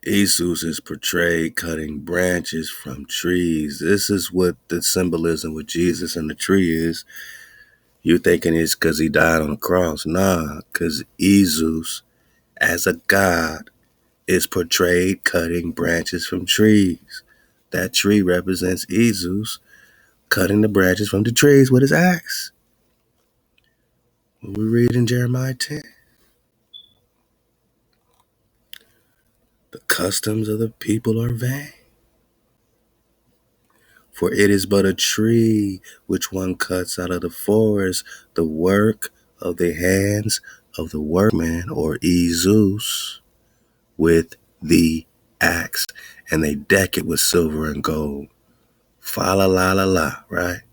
Speaker 1: Jesus is portrayed cutting branches from trees. This is what the symbolism with Jesus and the tree is. You're thinking it's because he died on the cross. Nah, because Jesus, as a god, is portrayed cutting branches from trees. That tree represents Jesus cutting the branches from the trees with his axe. What we read in Jeremiah 10. The customs of the people are vain. For it is but a tree which one cuts out of the forest, the work of the hands of the workman, or Jesus, with the axe, and they deck it with silver and gold. Fa la la la la, right?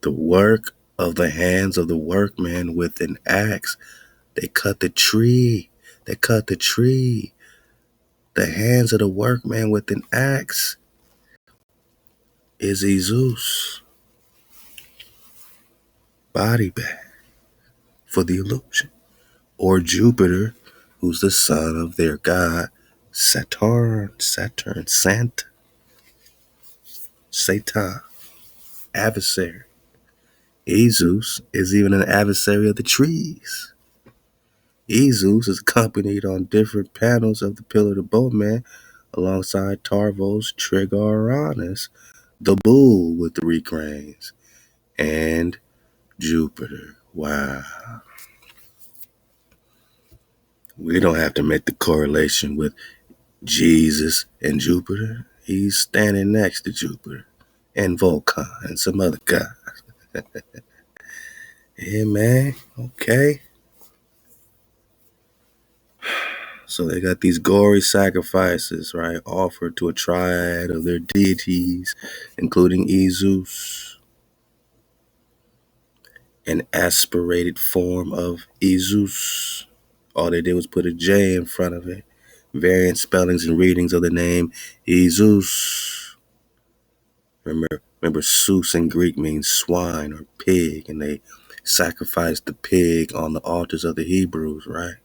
Speaker 1: The work of the hands of the workman with an axe. They cut the tree. They cut the tree. The hands of the workman with an axe is Jesus. Body bag for the illusion. Or Jupiter, who's the son of their god, Satan, adversary. Jesus is even an adversary of the trees. Jesus is accompanied on different panels of the Pillar of the Bowman alongside Tarvos Trigoranus, the bull with 3 cranes, and Jupiter. Wow. We don't have to make the correlation with Jesus and Jupiter. He's standing next to Jupiter and Vulcan and some other guys. Yeah, man. Okay. So they got these gory sacrifices, right, offered to a triad of their deities, including Zeus, an aspirated form of Jesus. All they did was put a J in front of it. Variant spellings and readings of the name Jesus. Remember, Zeus in Greek means swine or pig, and they sacrificed the pig on the altars of the Hebrews, right?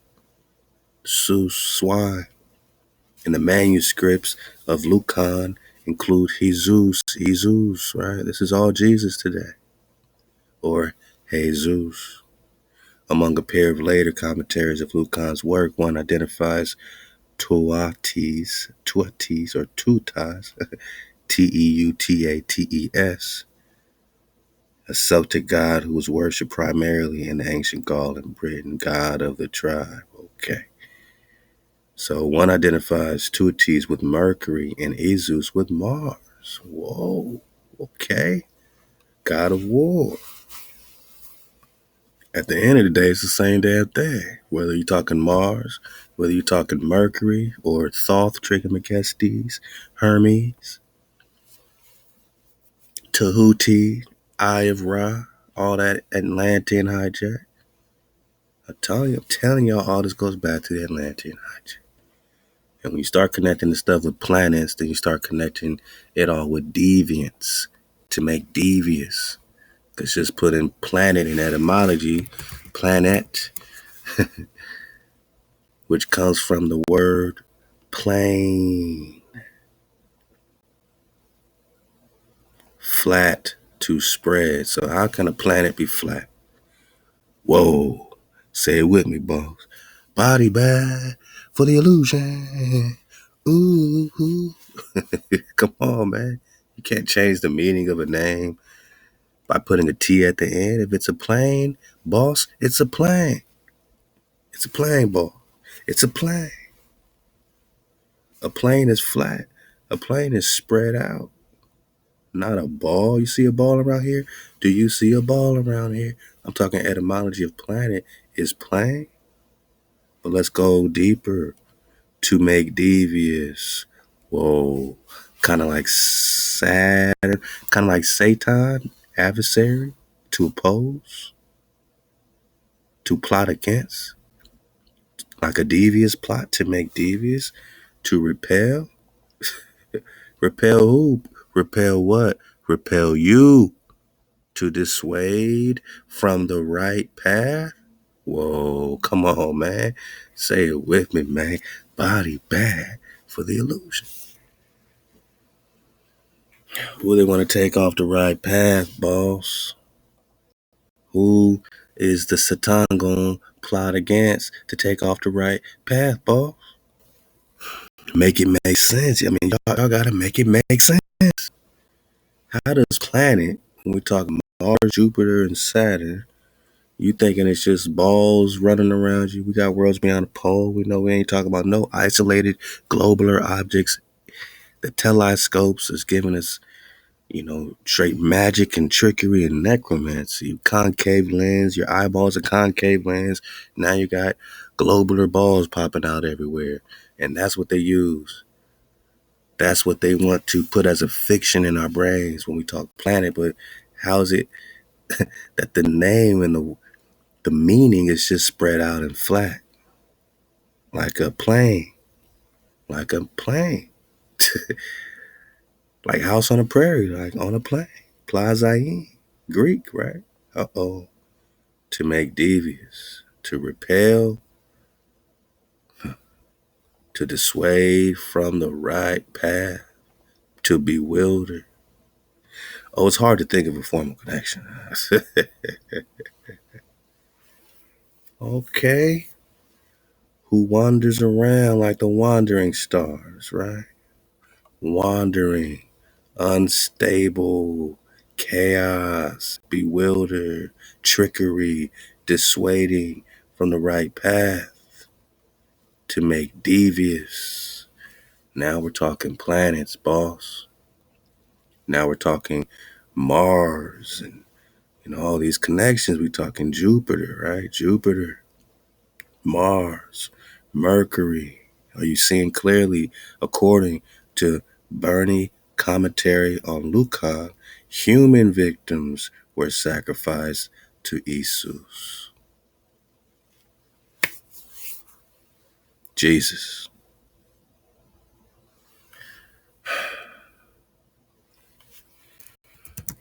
Speaker 1: Zeus, swine. And the manuscripts of Lucan include Jesus, right? This is all Jesus today. Or Jesus. Among a pair of later commentaries of Lucan's work, one identifies Tuates or Tutas, Teutates, a Celtic god who was worshipped primarily in ancient Gaul and Britain, god of the tribe. Okay. So one identifies Tuates with Mercury and Zeus with Mars. Whoa. Okay. God of war. At the end of the day, it's the same damn thing. Whether you're talking Mars, whether you're talking Mercury, or Thoth, Trigonomedes, Hermes, Tahuti, Eye of Ra, all that Atlantean hijack. I'm telling y'all, all this goes back to the Atlantean hijack. And when you start connecting the stuff with planets, then you start connecting it all with deviants to make devious. It's just putting planet in etymology, planet, which comes from the word plane, flat to spread. So how can a planet be flat? Whoa, say it with me, boss. Body bag for the illusion. Ooh. Come on, man. You can't change the meaning of a name by putting a T at the end. If it's a plane, boss, it's a plane. It's a plane, boss. It's a plane. A plane is flat. A plane is spread out. Not a ball. You see a ball around here? Do you see a ball around here? I'm talking etymology of planet is plane. But let's go deeper. To make devious. Whoa. Kind of like Saturn. Kind of like Satan, adversary. To oppose. To plot against. Like a devious plot to make devious. To repel. Repel who? Repel what? Repel you. To dissuade from the right path. Whoa, come on, man. Say it with me, man. Body bad for the illusion. Who they want to take off the right path, boss? Who is the Satan going to plot against to take off the right path, boss? Make it make sense. I mean, y'all got to make it make sense. How does planet, when we talk Mars, Jupiter, and Saturn, you thinking it's just balls running around you? We got worlds beyond the pole. We know we ain't talking about no isolated globular objects. The telescopes is giving us, straight magic and trickery and necromancy. Concave lens, your eyeballs are concave lens. Now you got globular balls popping out everywhere. And that's what they use. That's what they want to put as a fiction in our brains when we talk planet. But how is it that the name and the meaning is just spread out and flat? Like a plane. Like a plane. Like house on a prairie, like on a plane. Plazain. Greek, right? Uh-oh. To make devious. To repel. To dissuade from the right path. To bewilder. Oh, it's hard to think of a formal connection. Okay. Who wanders around like the wandering stars, right? Wandering, unstable, chaos, bewilder, trickery, dissuading from the right path. To make devious. Now we're talking planets, boss. Now we're talking Mars and all these connections. We're talking Jupiter, right? Jupiter, Mars, Mercury. Are you seeing clearly? According to Bernie commentary on Lucan, human victims were sacrificed to Isus. Jesus.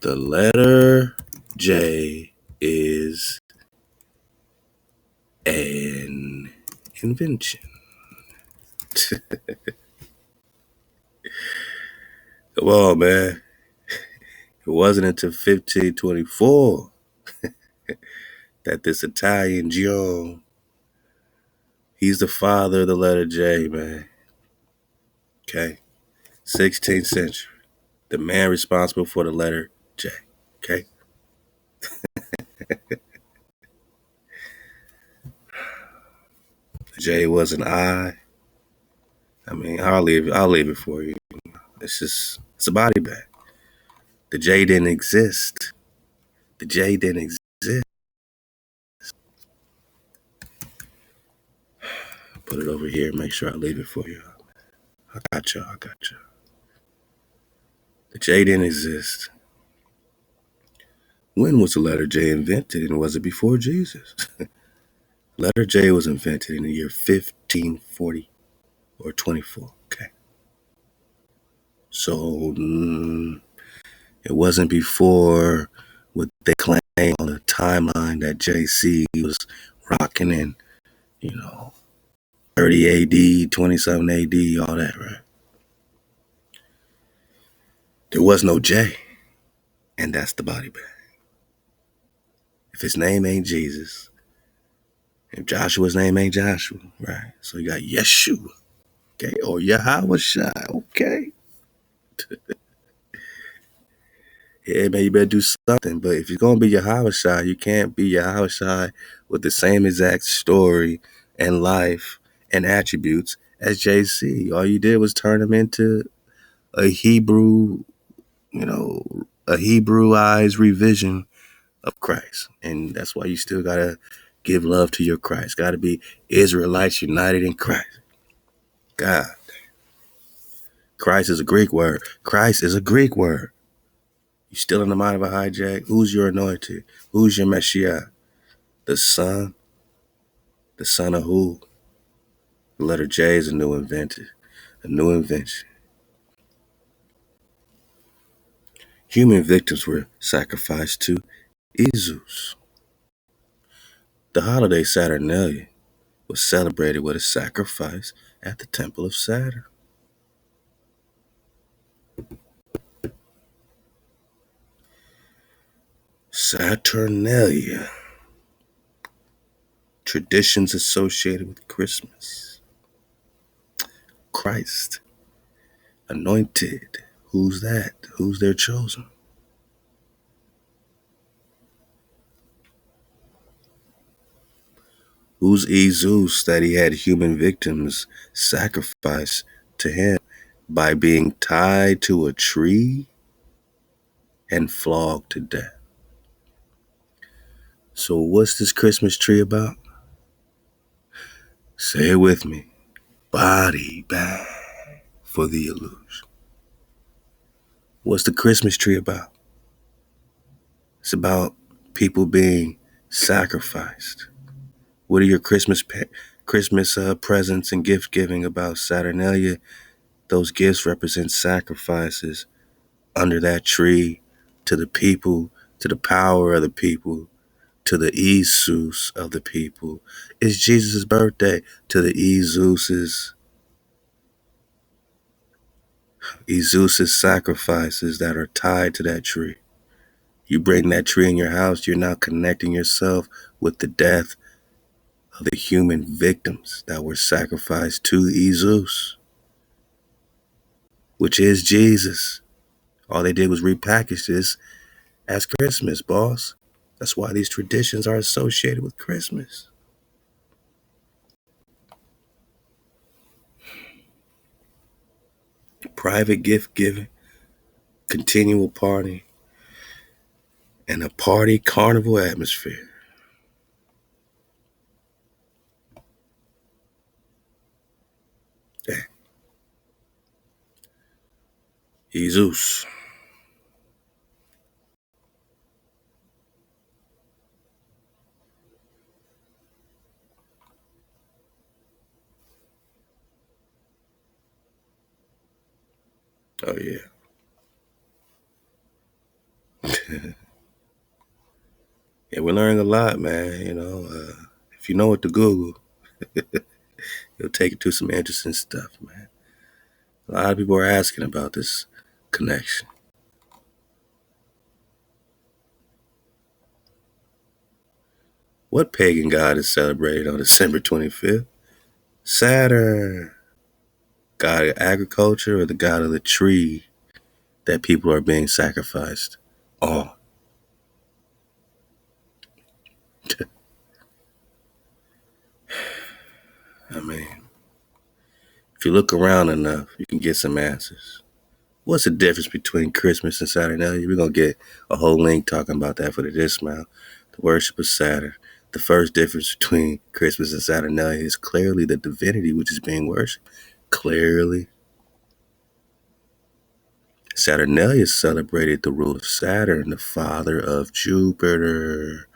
Speaker 1: The letter J is an invention. Come on, man. It wasn't until 1524 that this Italian John, he's the father of the letter J, man. Okay? 16th century. The man responsible for the letter J. Okay? The J was an I. I mean, I'll leave it for you. It's a body bag. The J didn't exist. The J didn't exist. Put it over here. Make sure I leave it for you. I got you. The J didn't exist. When was the letter J invented, and was it before Jesus? Letter J was invented in the year 1540 or 24. Okay. So it wasn't before what they claim on the timeline that JC was rocking in, 30 AD, 27 AD, all that, right? There was no J, and that's the body bag. If his name ain't Jesus, if Joshua's name ain't Joshua, right? So you got Yeshua, okay, or Yahweh Shai, okay. Yeah, man, you better do something. But if you're gonna be Yahushua, you can't be Yahushua with the same exact story and life and attributes as JC. All you did was turn him into a Hebrew, a Hebrewized revision of Christ. And that's why you still gotta give love to your Christ. Gotta be Israelites united in Christ. God. Christ is a Greek word. Christ is a Greek word. You still in the mind of a hijack? Who's your anointed? Who's your Messiah? The Son? The Son of who? The letter J is a new invention. A new invention. Human victims were sacrificed to Izus. The holiday Saturnalia was celebrated with a sacrifice at the temple of Saturn. Saturnalia. Traditions associated with Christmas. Christ. Anointed. Who's that? Who's their chosen? Who's Zeus that he had human victims sacrificed to him by being tied to a tree and flogged to death? So what's this Christmas tree about? Say it with me. Body bag for the illusion. What's the Christmas tree about? It's about people being sacrificed. What are your Christmas presents and gift giving about Saturnalia? Those gifts represent sacrifices under that tree to the people, to the power of the people, to the Isus of the people. It's Jesus' birthday to the Isus's sacrifices that are tied to that tree. You bring that tree in your house, you're now connecting yourself with the death of the human victims that were sacrificed to Isus, which is Jesus. All they did was repackage this as Christmas, boss. That's why these traditions are associated with Christmas. Private gift giving, continual party, and a party carnival atmosphere. Yeah. Jesus. Oh, yeah. Yeah, we're learning a lot, man. If you know what to Google, you'll take you to some interesting stuff, man. A lot of people are asking about this connection. What pagan god is celebrated on December 25th? Saturn. God of agriculture or the god of the tree that people are being sacrificed on? I mean, if you look around enough, you can get some answers. What's the difference between Christmas and Saturnalia? We're going to get a whole link talking about that for the dismount. The worship of Saturn. The first difference between Christmas and Saturnalia is clearly the divinity which is being worshipped. Clearly. Saturnalia celebrated the rule of Saturn, the father of Jupiter,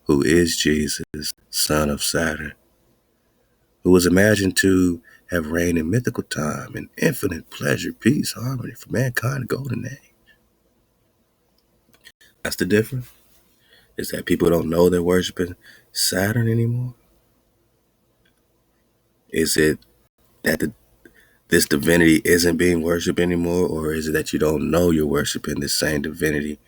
Speaker 1: who is Jesus, son of Saturn, who was imagined to have reigned in mythical time and infinite pleasure, peace, harmony for mankind, a golden age. That's the difference, is that people don't know they're worshiping Saturn anymore? Is it that this divinity isn't being worshipped anymore, or is it that you don't know you're worshiping this same divinity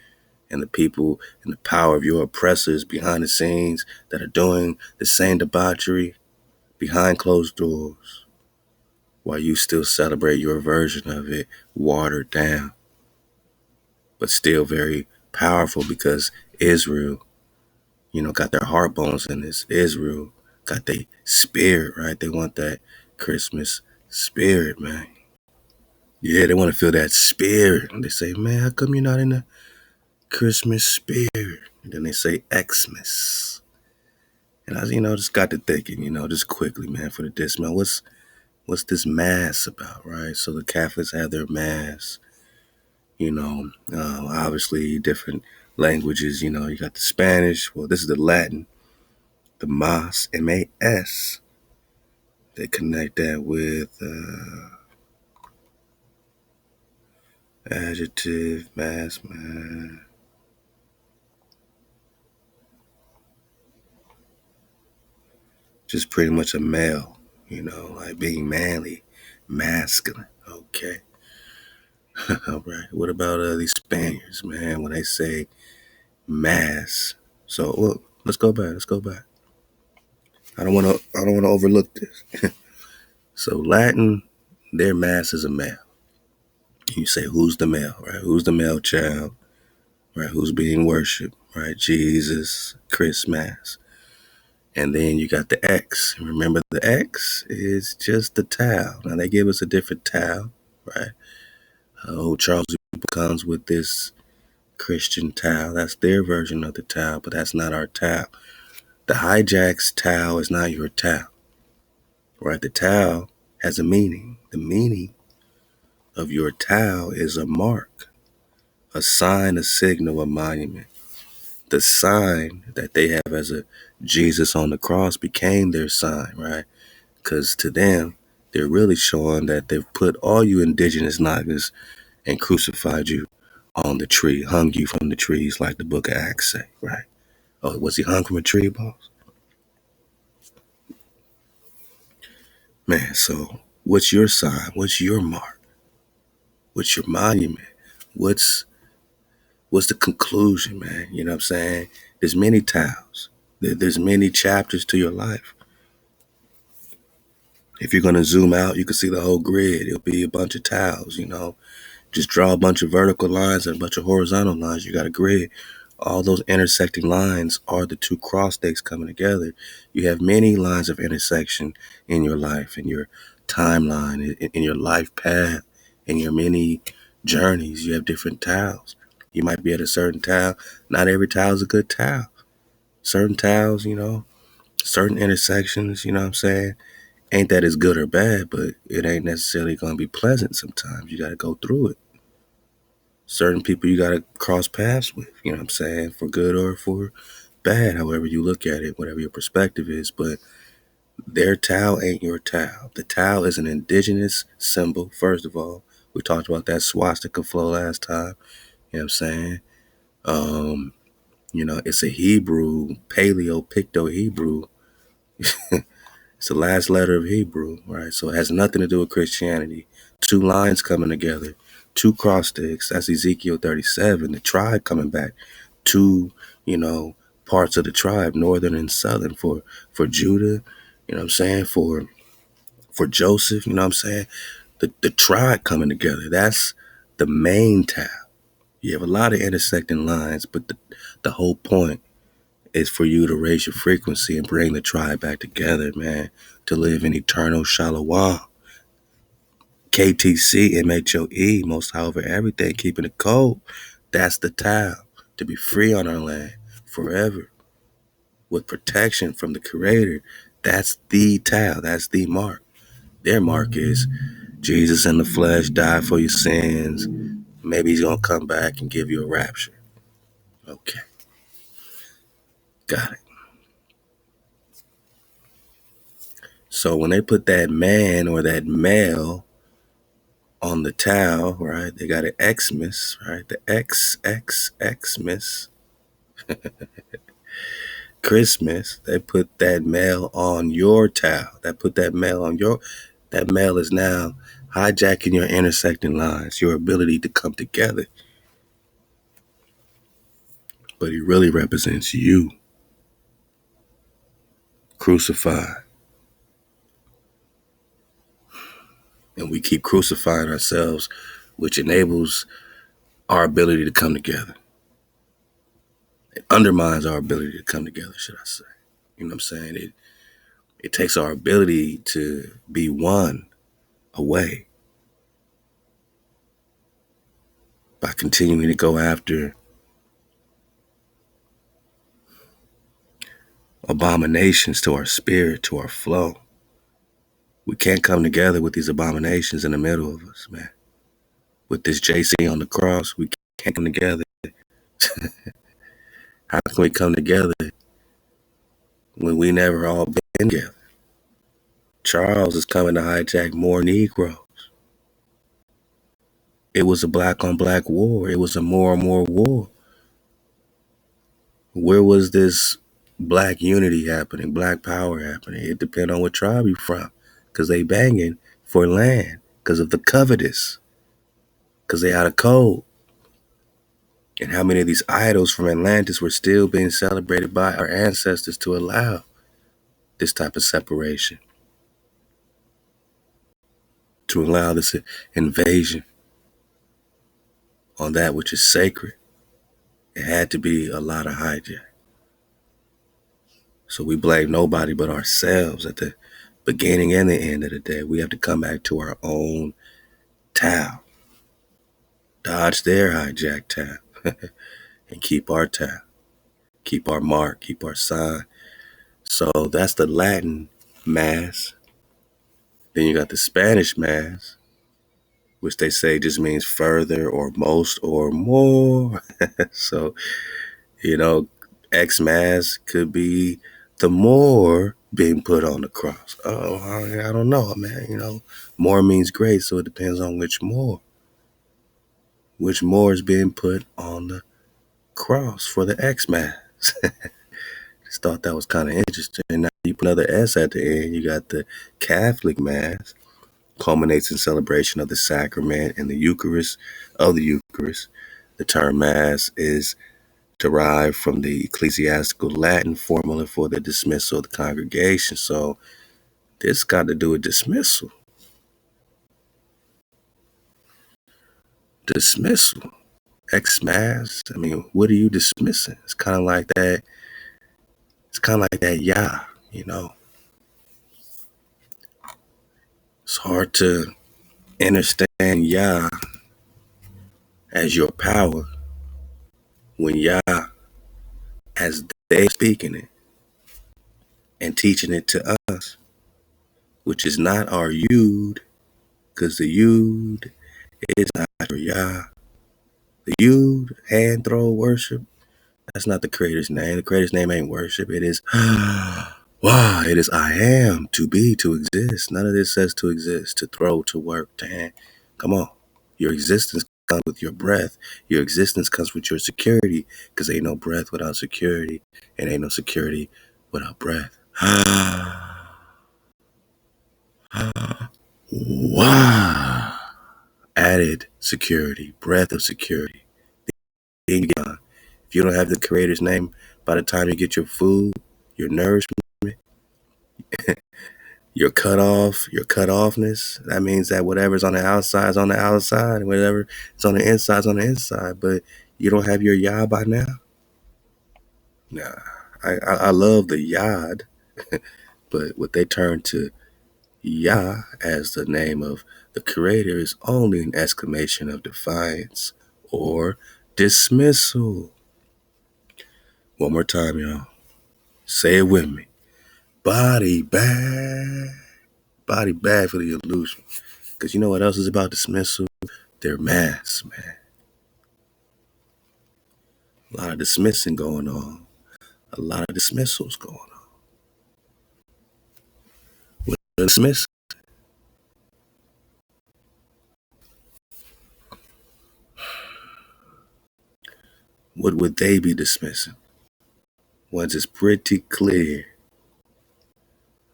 Speaker 1: and the people and the power of your oppressors behind the scenes that are doing the same debauchery behind closed doors while you still celebrate your version of it watered down? but still very powerful because Israel, got their heart bones in this. Israel got their spirit, right? They want that Christmas spirit, man. Yeah, they want to feel that spirit. And they say, man, how come you're not in the Christmas spirit? And then they say Xmas. And I, just got to thinking, just quickly, man, for the disc, man, what's this mass about, right? So the Catholics have their mass, obviously different languages, you got the Spanish. Well, this is the Latin, the Mas, M-A-S. They connect that with adjective, mass, man. Just pretty much a male, like being manly, masculine. Okay. All right. What about these Spaniards, man, when they say mass? So, well, let's go back. Let's go back. I don't want to overlook this. So Latin, their mass is a male. You say, who's the male, right? Who's the male child, right? Who's being worshipped, right? Jesus, Christmas. And then you got the X. Remember, the X is just the tau. Now, they give us a different tau, right? Charles comes with this Christian tau. That's their version of the tau, but that's not our tau. The hijack's tau is not your tau, right? The tau has a meaning. The meaning of your tau is a mark, a sign, a signal, a monument. The sign that they have as a Jesus on the cross became their sign, right? Because to them, they're really showing that they've put all you indigenous Nagas and crucified you on the tree, hung you from the trees like the book of Acts say, right? Oh, was he hung from a tree, boss? Man, so what's your sign? What's your mark? What's your monument? What's the conclusion, man? You know what I'm saying? There's many tiles. There's many chapters to your life. If you're going to zoom out, you can see the whole grid. It'll be a bunch of tiles, Just draw a bunch of vertical lines and a bunch of horizontal lines. You got a grid. All those intersecting lines are the two cross stakes coming together. You have many lines of intersection in your life, in your timeline, in your life path, in your many journeys. You have different tiles. You might be at a certain tile. Not every tile is a good tile. Certain tiles, certain intersections, you know what I'm saying? Ain't that as good or bad, but it ain't necessarily going to be pleasant sometimes. You got to go through it. Certain people you got to cross paths with, you know what I'm saying, for good or for bad, however you look at it, whatever your perspective is. But their Tao ain't your Tao. The Tao is an indigenous symbol, first of all. We talked about that swastika flow last time, you know what I'm saying? It's a Hebrew, Paleo, Picto Hebrew. It's the last letter of Hebrew, right? So it has nothing to do with Christianity. Two lines coming together, two cross sticks. That's Ezekiel 37. The tribe coming back. Two, parts of the tribe, northern and southern, for Judah. You know what I'm saying? For Joseph. You know what I'm saying? The tribe coming together. That's the main tab. You have a lot of intersecting lines, but the whole point is for you to raise your frequency and bring the tribe back together, man, to live in eternal Shalawah. KTC, MHOE, most however everything, keeping it cold. That's the tile. To be free on our land forever with protection from the Creator. That's the tile. That's the mark. Their mark is Jesus in the flesh died for your sins. Maybe he's going to come back and give you a rapture. Okay. Got it. So when they put that man or that male on the towel, right, they got an Xmas, right? The Xmas, Christmas, they put that male on your towel. That male is now hijacking your intersecting lines, your ability to come together. But he really represents you, crucified. And we keep crucifying ourselves, which enables our ability to come together. It undermines our ability to come together, should I say. You know what I'm saying? It takes our ability to be one away by continuing to go after abominations to our spirit, to our flow. We can't come together with these abominations in the middle of us, man. With this JC on the cross, we can't come together. How can we come together when we never all been together? Charles is coming to hijack more Negroes. It was a black on black war. It was a more and more war. Where was this black unity happening, black power happening? It depends on what tribe you're from, because they banging for land because of the covetous, because they out of code. And how many of these idols from Atlantis were still being celebrated by our ancestors to allow this type of separation, to allow this invasion on that which is sacred? It had to be a lot of hijack. So we blame nobody but ourselves at the beginning and the end of the day. We have to come back to our own Tao. Dodge their hijack Tao and keep our Tao. Keep our mark, keep our sign. So that's the Latin Mass. Then you got the Spanish Mass, which they say just means further or most or more. So, X-Mass could be the more being put on the cross. Oh, I don't know, man. More means grace, so it depends on which more. Which more is being put on the cross for the X-Mass. Just thought that was kind of interesting. Now you put another S at the end. You got the Catholic Mass, culminates in celebration of the sacrament and the Eucharist of the Eucharist. The term Mass is derived from the ecclesiastical Latin formula for the dismissal of the congregation. So this got to do with dismissal. Dismissal. X-Mass. What are you dismissing? It's kind of like that. It's kind of like that Yah, It's hard to understand Yah as your power when Yah, as they speaking it and teaching it to us, which is not our Yud, because the Yud is not for Yah. The Yud, hand throw worship, that's not the Creator's name. The Creator's name ain't worship. It is wow. It is I am, to be, to exist. None of this says to exist, to throw, to work, to hand. Come on. Your existence comes with your breath. Your existence comes with your security, because ain't no breath without security, and ain't no security without breath. Wow. Added security, breath of security. If you don't have the Creator's name by the time you get your food, your nourishment, your cutoffness, that means that whatever's on the outside is on the outside, and whatever is on the inside is on the inside. But you don't have your Yah by now? Nah. I love the Yad, but what they turn to Yah as the name of the Creator is only an exclamation of defiance or dismissal. One more time, y'all. Say it with me. Body bag. Body bag for the illusion. Because you know what else is about dismissal? Their masks, man. A lot of dismissing going on. A lot of dismissals going on. What dismiss? What would they be dismissing? Once it's pretty clear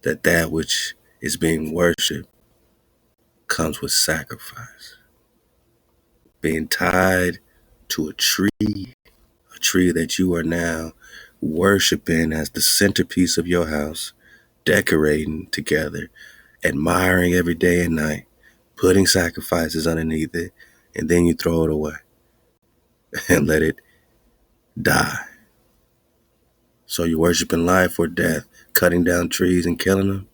Speaker 1: that which is being worshipped comes with sacrifice. Being tied to a tree that you are now worshiping as the centerpiece of your house, decorating together, admiring every day and night, putting sacrifices underneath it, and then you throw it away. and let it die. So you're worshiping life or death, cutting down trees and killing them?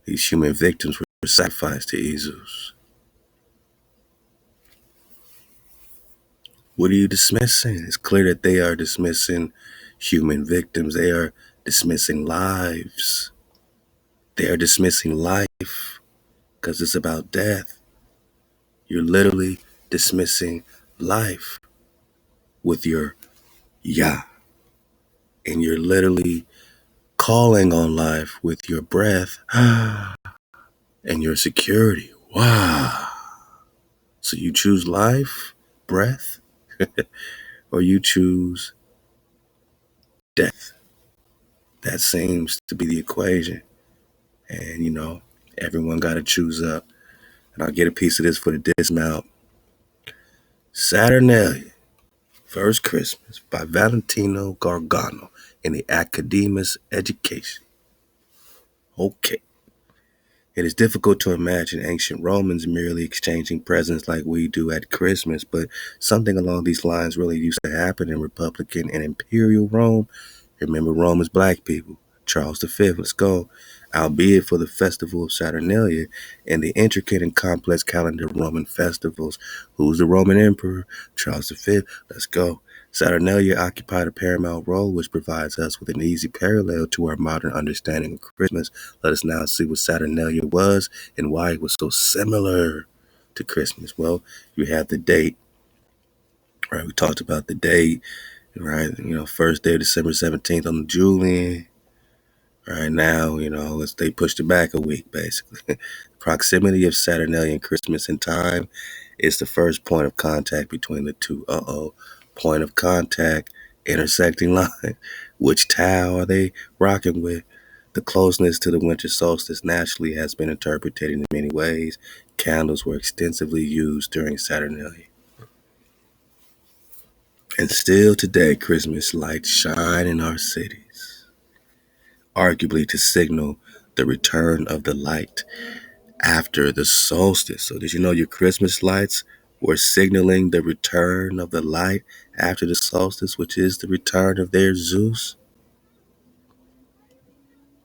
Speaker 1: These human victims were sacrificed to Isus. What are you dismissing? It's clear that they are dismissing human victims. They are dismissing lives. They are dismissing life because it's about death. You're literally dismissing life with your Yah. And you're literally calling on life with your breath and your security. Wow. So you choose life, breath, or you choose death. That seems to be the equation. And everyone got to choose up. And I'll get a piece of this for the dismount. Saturnalia, First Christmas by Valentino Gargano in the Academus Education. Okay. It is difficult to imagine ancient Romans merely exchanging presents like we do at Christmas, but something along these lines really used to happen in Republican and Imperial Rome. Remember Rome is black people. Charles V, let's go. Albeit for the festival of Saturnalia and the intricate and complex calendar of Roman festivals. Who's the Roman emperor? Charles V, let's go. Saturnalia occupied a paramount role, which provides us with an easy parallel to our modern understanding of Christmas. Let us now see what Saturnalia was and why it was so similar to Christmas. Well, you have the date, right? We talked about the date, right? First day of December 17th on the Julian. Right now, they pushed it back a week, basically. Proximity of Saturnalia and Christmas in time is the first point of contact between the two. Point of contact, intersecting line. Which tau are they rocking with? The closeness to the winter solstice naturally has been interpreted in many ways. Candles were extensively used during Saturnalia. And still today, Christmas lights shine in our cities, arguably to signal the return of the light after the solstice. So did you know your Christmas lights were signaling the return of the light after the solstice, which is the return of their Zeus?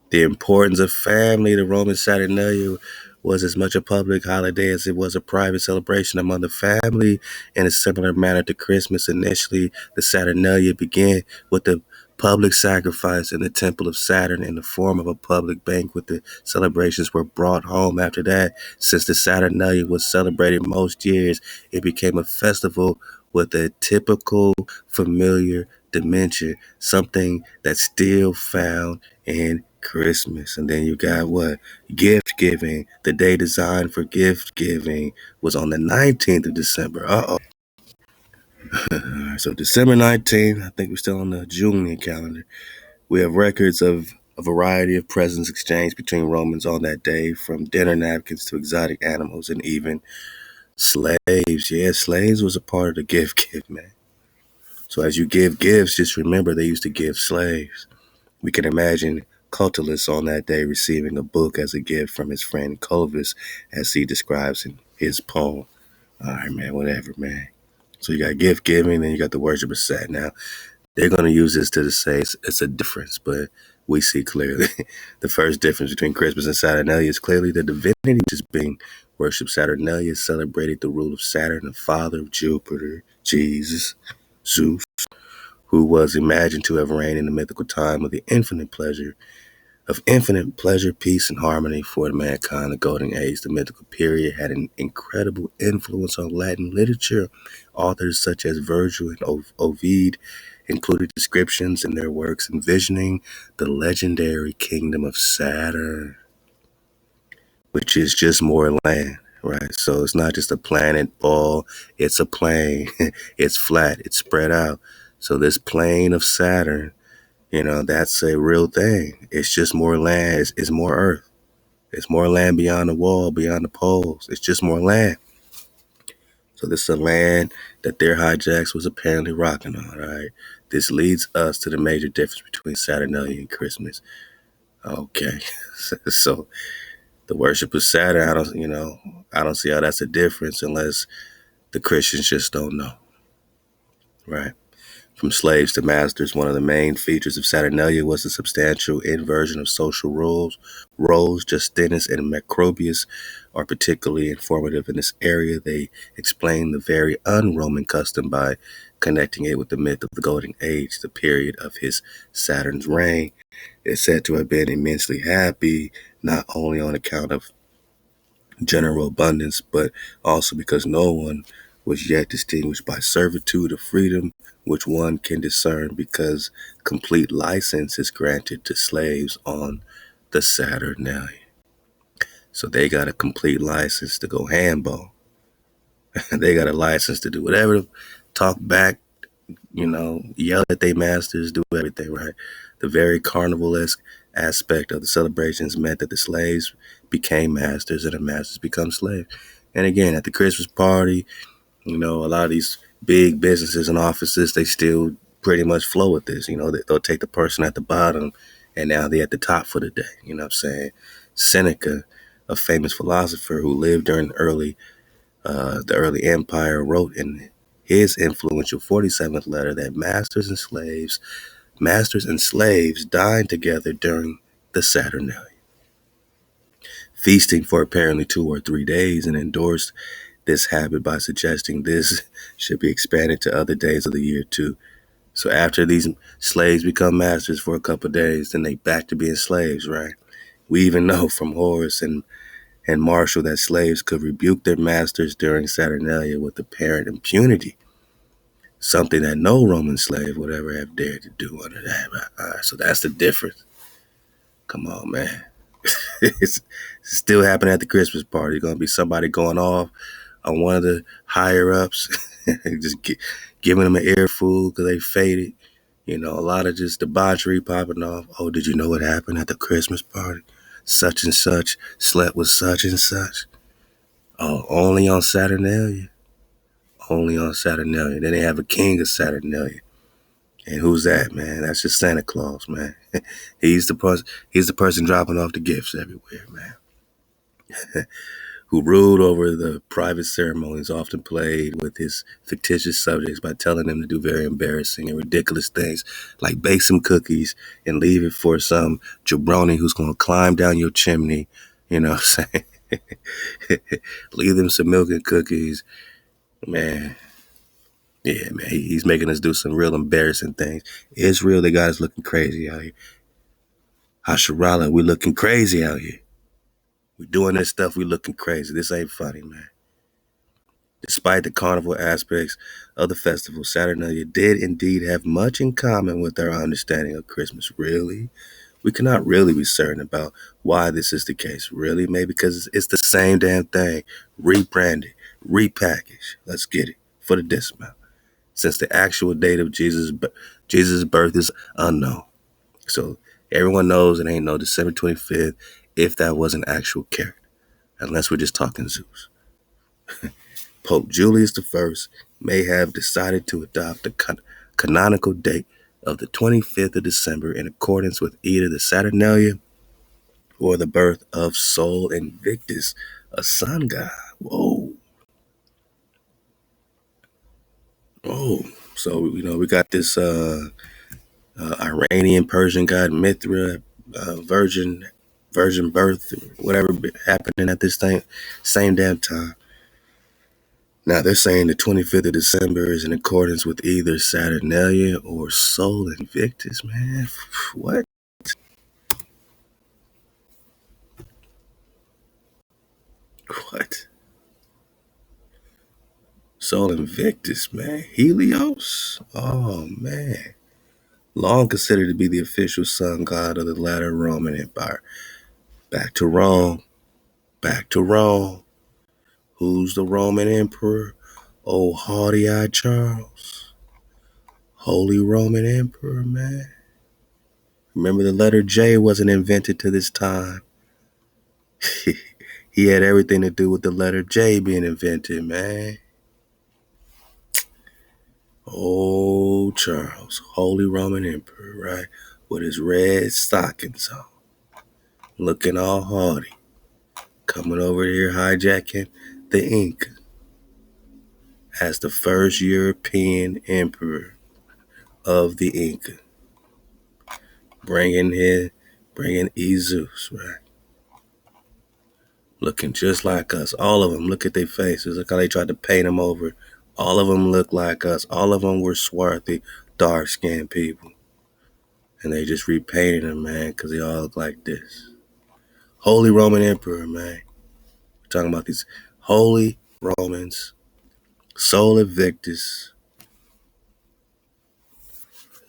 Speaker 1: The importance of family. The Roman Saturnalia was as much a public holiday as it was a private celebration among the family. In a similar manner to Christmas, initially, the Saturnalia began with the public sacrifice in the temple of Saturn in the form of a public banquet. The celebrations were brought home after that. Since the Saturnalia was celebrated most years, it became a festival with a typical familiar dimension, something that's still found in Christmas. And then you got what? Gift giving. The day designed for gift giving was on the 19th of December. So December 19th, I think we're still on the Julian calendar. We have records of a variety of presents exchanged between Romans on that day, from dinner napkins to exotic animals and even slaves. Yeah, slaves was a part of the gift give, man. So as you give gifts, just remember they used to give slaves. We can imagine Catullus on that day receiving a book as a gift from his friend Clovis, as he describes in his poem. All right, man, whatever, man. So you got gift giving, then you got the worship of Sat. Now, they're going to use this to say it's a difference, but we see clearly the first difference between Christmas and Saturnalia is clearly the divinity which is being worshipped. Saturnalia celebrated the rule of Saturn, the father of Jupiter, Jesus, Zeus, who was imagined to have reigned in the mythical time of infinite pleasure, peace, and harmony for mankind. The Golden Age, the mythical period, had an incredible influence on Latin literature. Authors such as Virgil and Ovid included descriptions in their works envisioning the legendary kingdom of Saturn, which is just more land, right? So it's not just a planet ball, it's a plane. It's flat, it's spread out. So this plane of Saturn, that's a real thing. It's just more land. It's more earth. It's more land beyond the wall, beyond the poles. It's just more land. So this is a land that their hijacks was apparently rocking on, right? This leads us to the major difference between Saturnalia and Christmas. Okay. So The worship of Saturn, I don't see how that's a difference unless the Christians just don't know, right? From slaves to masters, one of the main features of Saturnalia was the substantial inversion of social roles. Justinus and Macrobius are particularly informative in this area. They explain the very un-Roman custom by connecting it with the myth of the Golden Age, the period of his Saturn's reign. It's said to have been immensely happy, not only on account of general abundance, but also because no one was yet distinguished by servitude or freedom, which one can discern because complete license is granted to slaves on the Saturnalia. So they got a complete license to go handball. They got a license to do whatever, talk back, yell at their masters, do everything, right? The very carnivalesque aspect of the celebrations meant that the slaves became masters and the masters become slaves. And again, at the Christmas party, a lot of these big businesses and offices, they still pretty much flow with this. They'll take the person at the bottom and now they're at the top for the day. You know what I'm saying? Seneca, a famous philosopher who lived during the early empire, wrote in his influential 47th letter that masters and slaves dined together during the Saturnalia, feasting for apparently 2 or 3 days, and endorsed this habit by suggesting this should be expanded to other days of the year too. So after these slaves become masters for a couple of days, then they back to being slaves, right? We even know from Horace and Martial that slaves could rebuke their masters during Saturnalia with apparent impunity, something that no Roman slave would ever have dared to do under that. So that's the difference. Come on, man. It's still happening at the Christmas party. Going to be somebody going off on one of the higher ups, just giving them an earful because they faded. A lot of just debauchery popping off. Oh, did you know what happened at the Christmas party? Such and such slept with such and such. Oh, only on Saturnalia. Only on Saturnalia. Then they have a king of Saturnalia. And who's that, man? That's just Santa Claus, man. He's the person dropping off the gifts everywhere, man. Who ruled over the private ceremonies, often played with his fictitious subjects by telling them to do very embarrassing and ridiculous things, like bake some cookies and leave it for some jabroni who's going to climb down your chimney, you know what I'm saying? Leave them some milk and cookies, man. Yeah, man, he's making us do some real embarrassing things. Israel, they got us looking crazy out here. Hasharala, we looking crazy out here. We doing this stuff, we looking crazy. This ain't funny, man. Despite the carnival aspects of the festival, Saturnalia did indeed have much in common with our understanding of Christmas. Really? We cannot really be certain about why this is the case. Really? Maybe because it's the same damn thing. Rebranded, repackaged. Let's get it for the dismount. Since the actual date of Jesus' birth is unknown. So everyone knows it ain't no December 25th if that was an actual character. Unless we're just talking Zeus. Pope Julius I may have decided to adopt the canonical date of the 25th of December in accordance with either the Saturnalia or the birth of Sol Invictus, a sun god. Whoa. Oh, so we got this Iranian Persian god Mithra, virgin birth, whatever happening at this same damn time. Now they're saying the 25th of December is in accordance with either Saturnalia or Sol Invictus, man. What? What? Sol Invictus, man. Helios? Oh, man. Long considered to be the official sun god of the latter Roman Empire. Back to Rome. Back to Rome. Who's the Roman emperor? Oh, haughty-eyed Charles. Holy Roman Emperor, man. Remember, the letter J wasn't invented to this time. He had everything to do with the letter J being invented, man. Oh, Charles, Holy Roman Emperor, right? With his red stockings on, looking all haughty. coming over here hijacking the Inca as the first European emperor of the Inca, bringing Jesus, right? Looking just like us. All of them, look at their faces. Look how they tried to paint them over. All of them look like us. All of them were swarthy, dark-skinned people. And they just repainted them, man, because they all look like this. Holy Roman Emperor, man. We're talking about these holy Romans, Sol Invictus,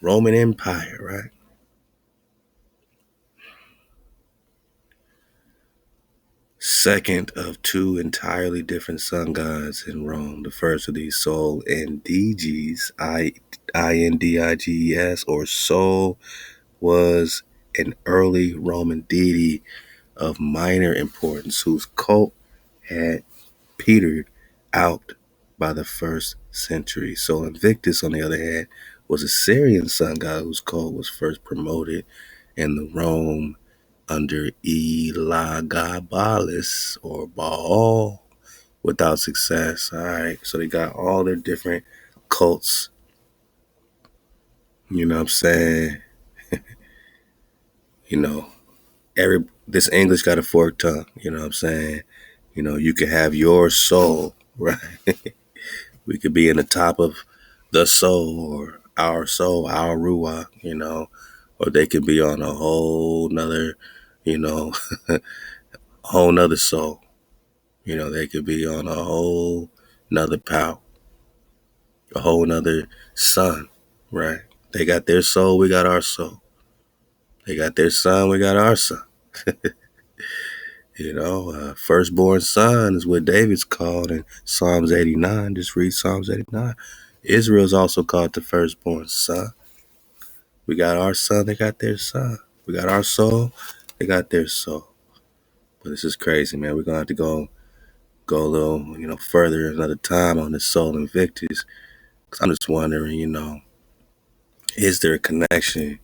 Speaker 1: Roman Empire, right? Second of two entirely different sun gods in Rome. The first of these, Sol Indiges, Indiges, or Sol, was an early Roman deity of minor importance whose cult had petered out by the first century. Sol Invictus, on the other hand, was a Syrian sun god whose cult was first promoted in the Rome under Elagabalus or Baal without success. All right, so they got all their different cults. You know what I'm saying? You know, this English got a forked tongue. You know what I'm saying? You know, you could have your soul, right? We could be in the top of the soul, our ruach, you know, or they could be on a whole nother, you know, whole nother soul. You know, they could be on a whole nother power, a whole nother sun, right? They got their soul, we got our soul. They got their son, we got our son. You know, firstborn son is what David's called in Psalms 89. Just read Psalms 89. Israel is also called the firstborn son. We got our son, they got their son. We got our soul, they got their soul. But this is crazy, man. We're gonna have to go a little, further another time on this Sol Invictus. Cause I'm just wondering, is there a connection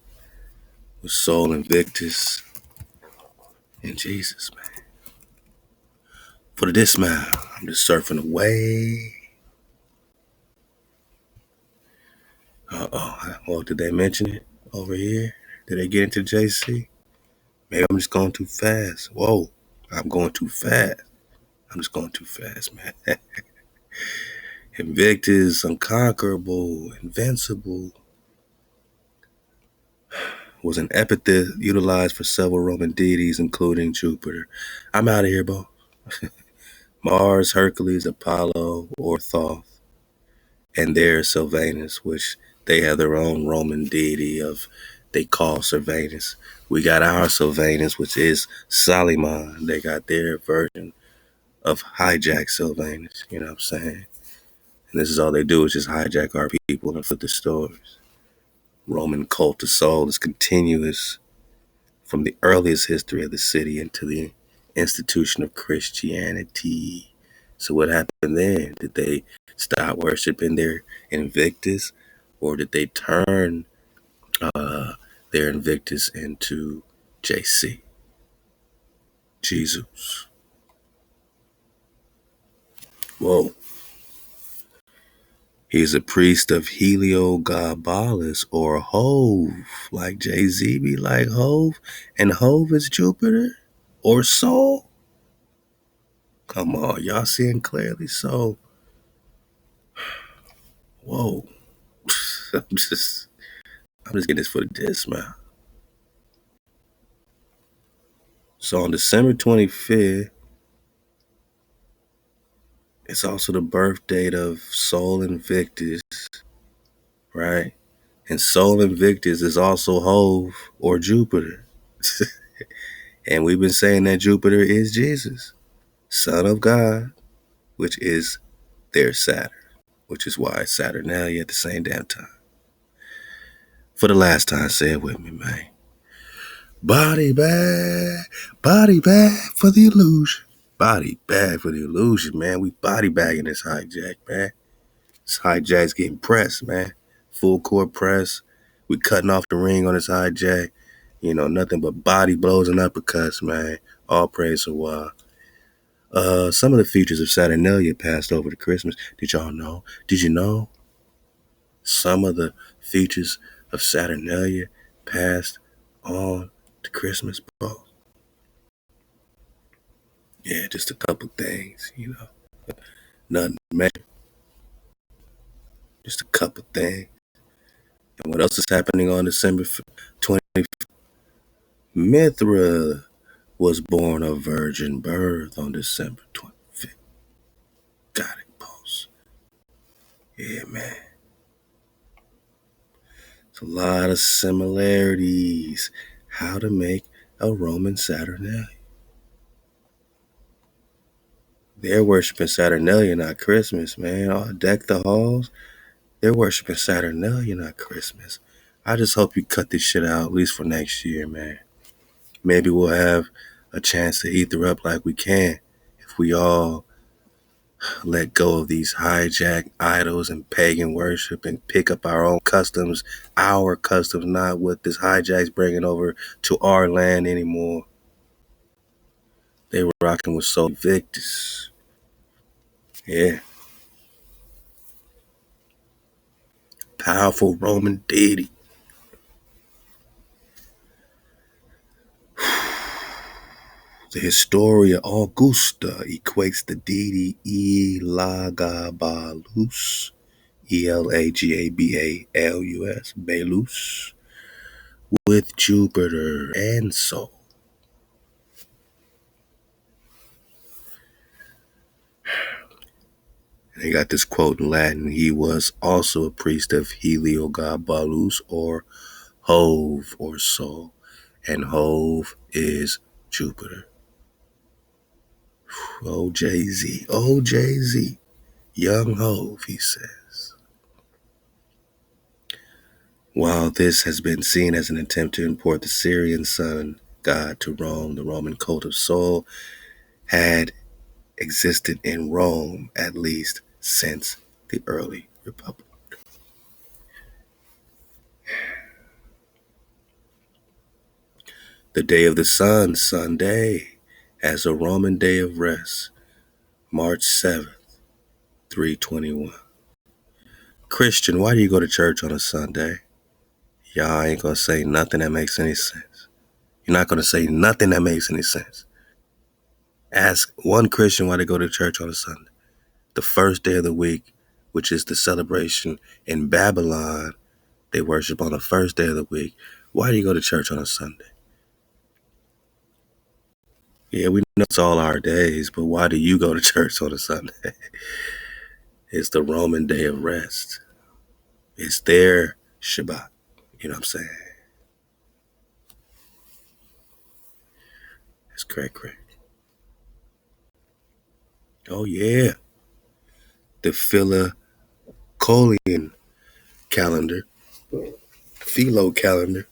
Speaker 1: with Sol Invictus and Jesus, man? For the dismount, I'm just surfing away. Well, did they mention it over here? Did they get into JC? Maybe I'm just going too fast. Whoa, I'm going too fast. I'm just going too fast, man. Invictus, unconquerable, invincible, was an epithet utilized for several Roman deities, including Jupiter. I'm out of here, bro. Mars, Hercules, Apollo, or Thoth, and there's Sylvanus, which they have their own Roman deity of, they call Sylvanus. We got our Sylvanus, which is Soliman. They got their version of hijack Sylvanus, you know what I'm saying? And this is all they do is just hijack our people and flip the stories. Roman cult of soul is continuous from the earliest history of the city into the institution of Christianity. So what happened then? Did they stop worshiping their Invictus, or did they turn their Invictus into JC, Jesus? Whoa. He's a priest of Heliogabalus or Hove, like Jay-Z be like Hove, and Hove is Jupiter or Sol. Come on, y'all seeing clearly? So, whoa. I'm just getting this for the dismount. So on December 25th, it's also the birth date of Sol Invictus, right? And Sol Invictus is also Hove or Jupiter. And we've been saying that Jupiter is Jesus, Son of God, which is their Saturn, which is why it's Saturnalia at the same damn time. For the last time, say it with me, man. Body bag for the illusion. Body bag for the illusion, man. We body bagging this hijack, man. This hijack's getting pressed, man. Full court press. We cutting off the ring on this hijack. Nothing but body blows and uppercuts, man. All praise HaWah. Some of the features of Saturnalia passed over to Christmas. Did y'all know? Did you know some of the features of Saturnalia passed on to Christmas, bro? Yeah, just a couple things, Nothing major. Just a couple things. And what else is happening on December 20th? Mithra was born of virgin birth on December 25th. Got it, boss. Yeah, man. It's a lot of similarities. How to make a Roman Saturnalia. They're worshiping Saturnalia, not Christmas, man. Oh, deck the halls. They're worshiping Saturnalia, not Christmas. I just hope you cut this shit out, at least for next year, man. Maybe we'll have a chance to ether up like we can if we all let go of these hijacked idols and pagan worship and pick up our own customs, not what this hijack's bringing over to our land anymore. They were rocking with Soul Invictus. Yeah. Powerful Roman deity. The Historia Augusta equates the deity Elagabalus, Elagabalus, Belus, with Jupiter and Sol. And they got this quote in Latin. He was also a priest of Heliogabalus, or Hove, or Sol. And Hove is Jupiter. Oh, Jay-Z. Oh, Jay-Z. Young Hove, he says. While this has been seen as an attempt to import the Syrian sun god to Rome, the Roman cult of Sol had existed in Rome at least since the early Republic. The day of the sun, Sunday, as a Roman day of rest, March 7th, 321. Christian, why do you go to church on a Sunday? Y'all ain't gonna say nothing that makes any sense. You're not gonna say nothing that makes any sense. Ask one Christian why they go to church on a Sunday. The first day of the week, which is the celebration in Babylon, they worship on the first day of the week. Why do you go to church on a Sunday? Yeah, we know it's all our days, but why do you go to church on a Sunday? It's the Roman day of rest. It's their Shabbat. You know what I'm saying? It's correct. Oh, yeah. The Philocolian calendar, Philo calendar,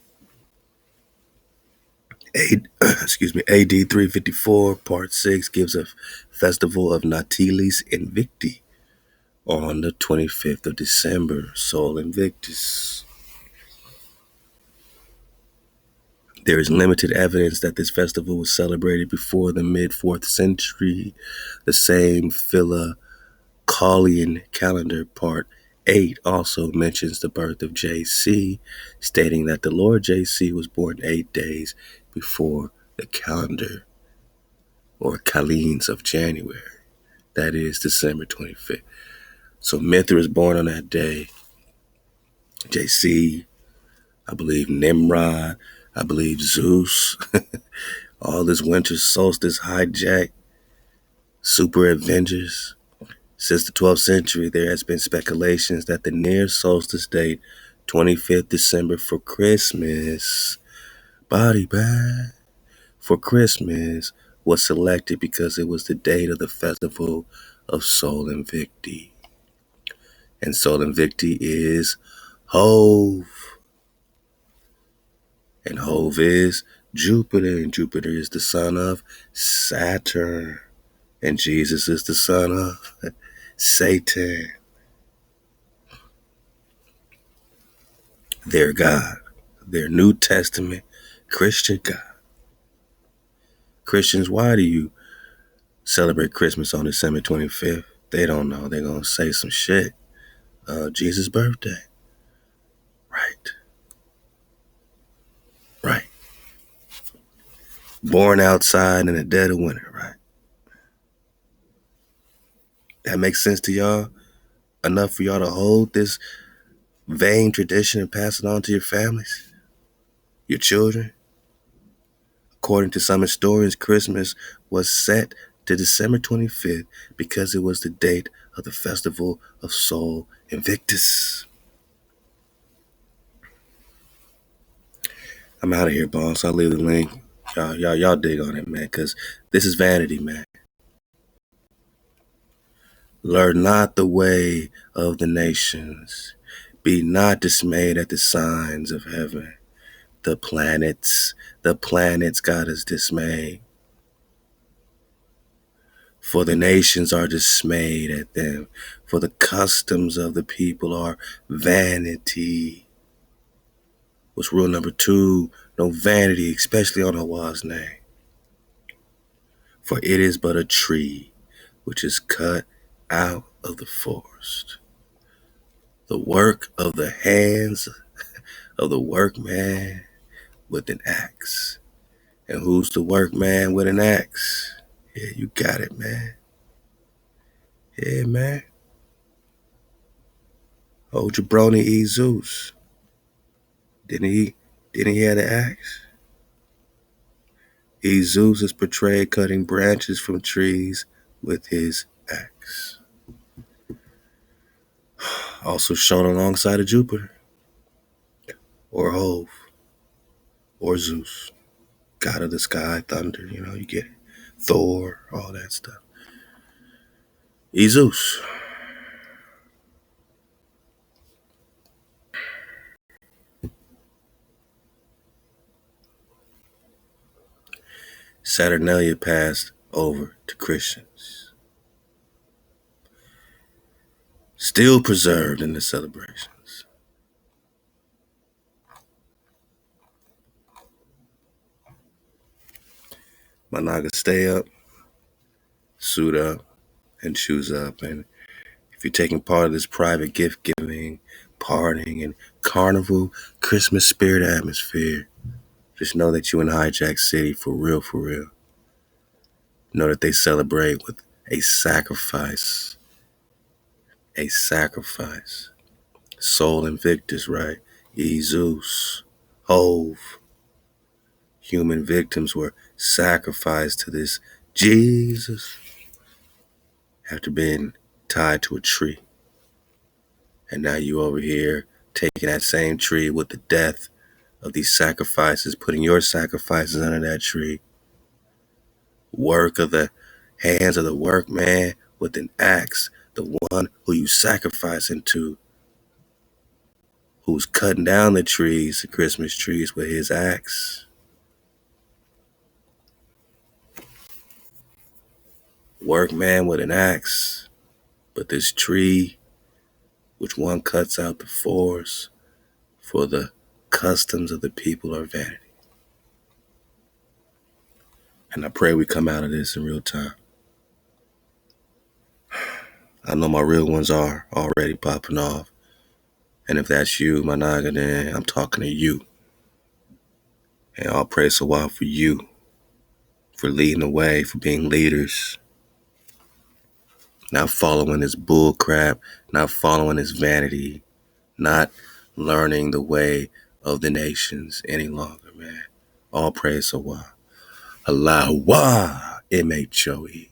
Speaker 1: AD 354, part 6, gives a festival of Natilis Invicti on the 25th of December, Sol Invictus. There is limited evidence that this festival was celebrated before the mid-4th century. The same Philocolian calendar, part 8, also mentions the birth of JC, stating that the Lord JC was born 8 days before the calendar, or Kalends of January. That is December 25th. So Mithra is born on that day. JC, I believe Nimrod, I believe Zeus, all this winter solstice hijack, super Avengers. Since the 12th century, there has been speculations that the near solstice date, 25th December for Christmas, body bag, for Christmas, was selected because it was the date of the festival of Sol Invicti. And Sol Invicti is Hove. And Hove is Jupiter, and Jupiter is the son of Saturn. And Jesus is the son of Satan. Their God, their New Testament Christian God. Christians, why do you celebrate Christmas on December 25th. They don't know. They're going to say some shit. Jesus' birthday. Right. Right. Born outside in the dead of winter, right? That makes sense to y'all? Enough for y'all to hold this vain tradition and pass it on to your families, your children? According to some historians, Christmas was set to December 25th because it was the date of the festival of Sol Invictus. I'm out of here, boss. I'll leave the link. Y'all dig on it, man, because this is Vanity, man. Learn not the way of the nations. Be not dismayed at the signs of heaven. The planets got us dismayed. For the nations are dismayed at them. For the customs of the people are vanity. What's rule number 2? No vanity, especially on HaWah's name. For it is but a tree which is cut out of the forest. The work of the hands of the workman with an axe. And who's the workman with an axe? Yeah, you got it, man. Yeah, man. Old jabroni E. Zeus. Didn't he have the axe? E. Zeus is portrayed cutting branches from trees with his axe. Also shown alongside of Jupiter, or Jove, or Zeus, god of the sky, thunder, you get it. Thor, all that stuff. E. Zeus. Saturnalia passed over to Christians, still preserved in the celebrations. My naga, stay up, suit up, and shoes up. And if you're taking part of this private gift giving, partying, and carnival Christmas spirit atmosphere, just know that you in Hijack City for real, for real. Know that they celebrate with a sacrifice. A sacrifice. Sol Invictus, right? E. Zeus, Hove. Human victims were sacrificed to this Jesus after being tied to a tree. And now you over here taking that same tree with the death of these sacrifices, putting your sacrifices under that tree. Work of the hands of the workman with an axe, the one who you sacrificing to, who's cutting down the trees, the Christmas trees, with his axe. Workman with an axe, but this tree, which one cuts out the forest, for the customs of the people are vanity. And I pray we come out of this in real time. I know my real ones are already popping off. And if that's you, my naga, then I'm talking to you. And I'll praise HaWah for you, for leading the way, for being leaders. Not following this bull crap, not following this vanity, not learning the way of the nations any longer, man. All praise HaWah. Halal HaWah, MHOE.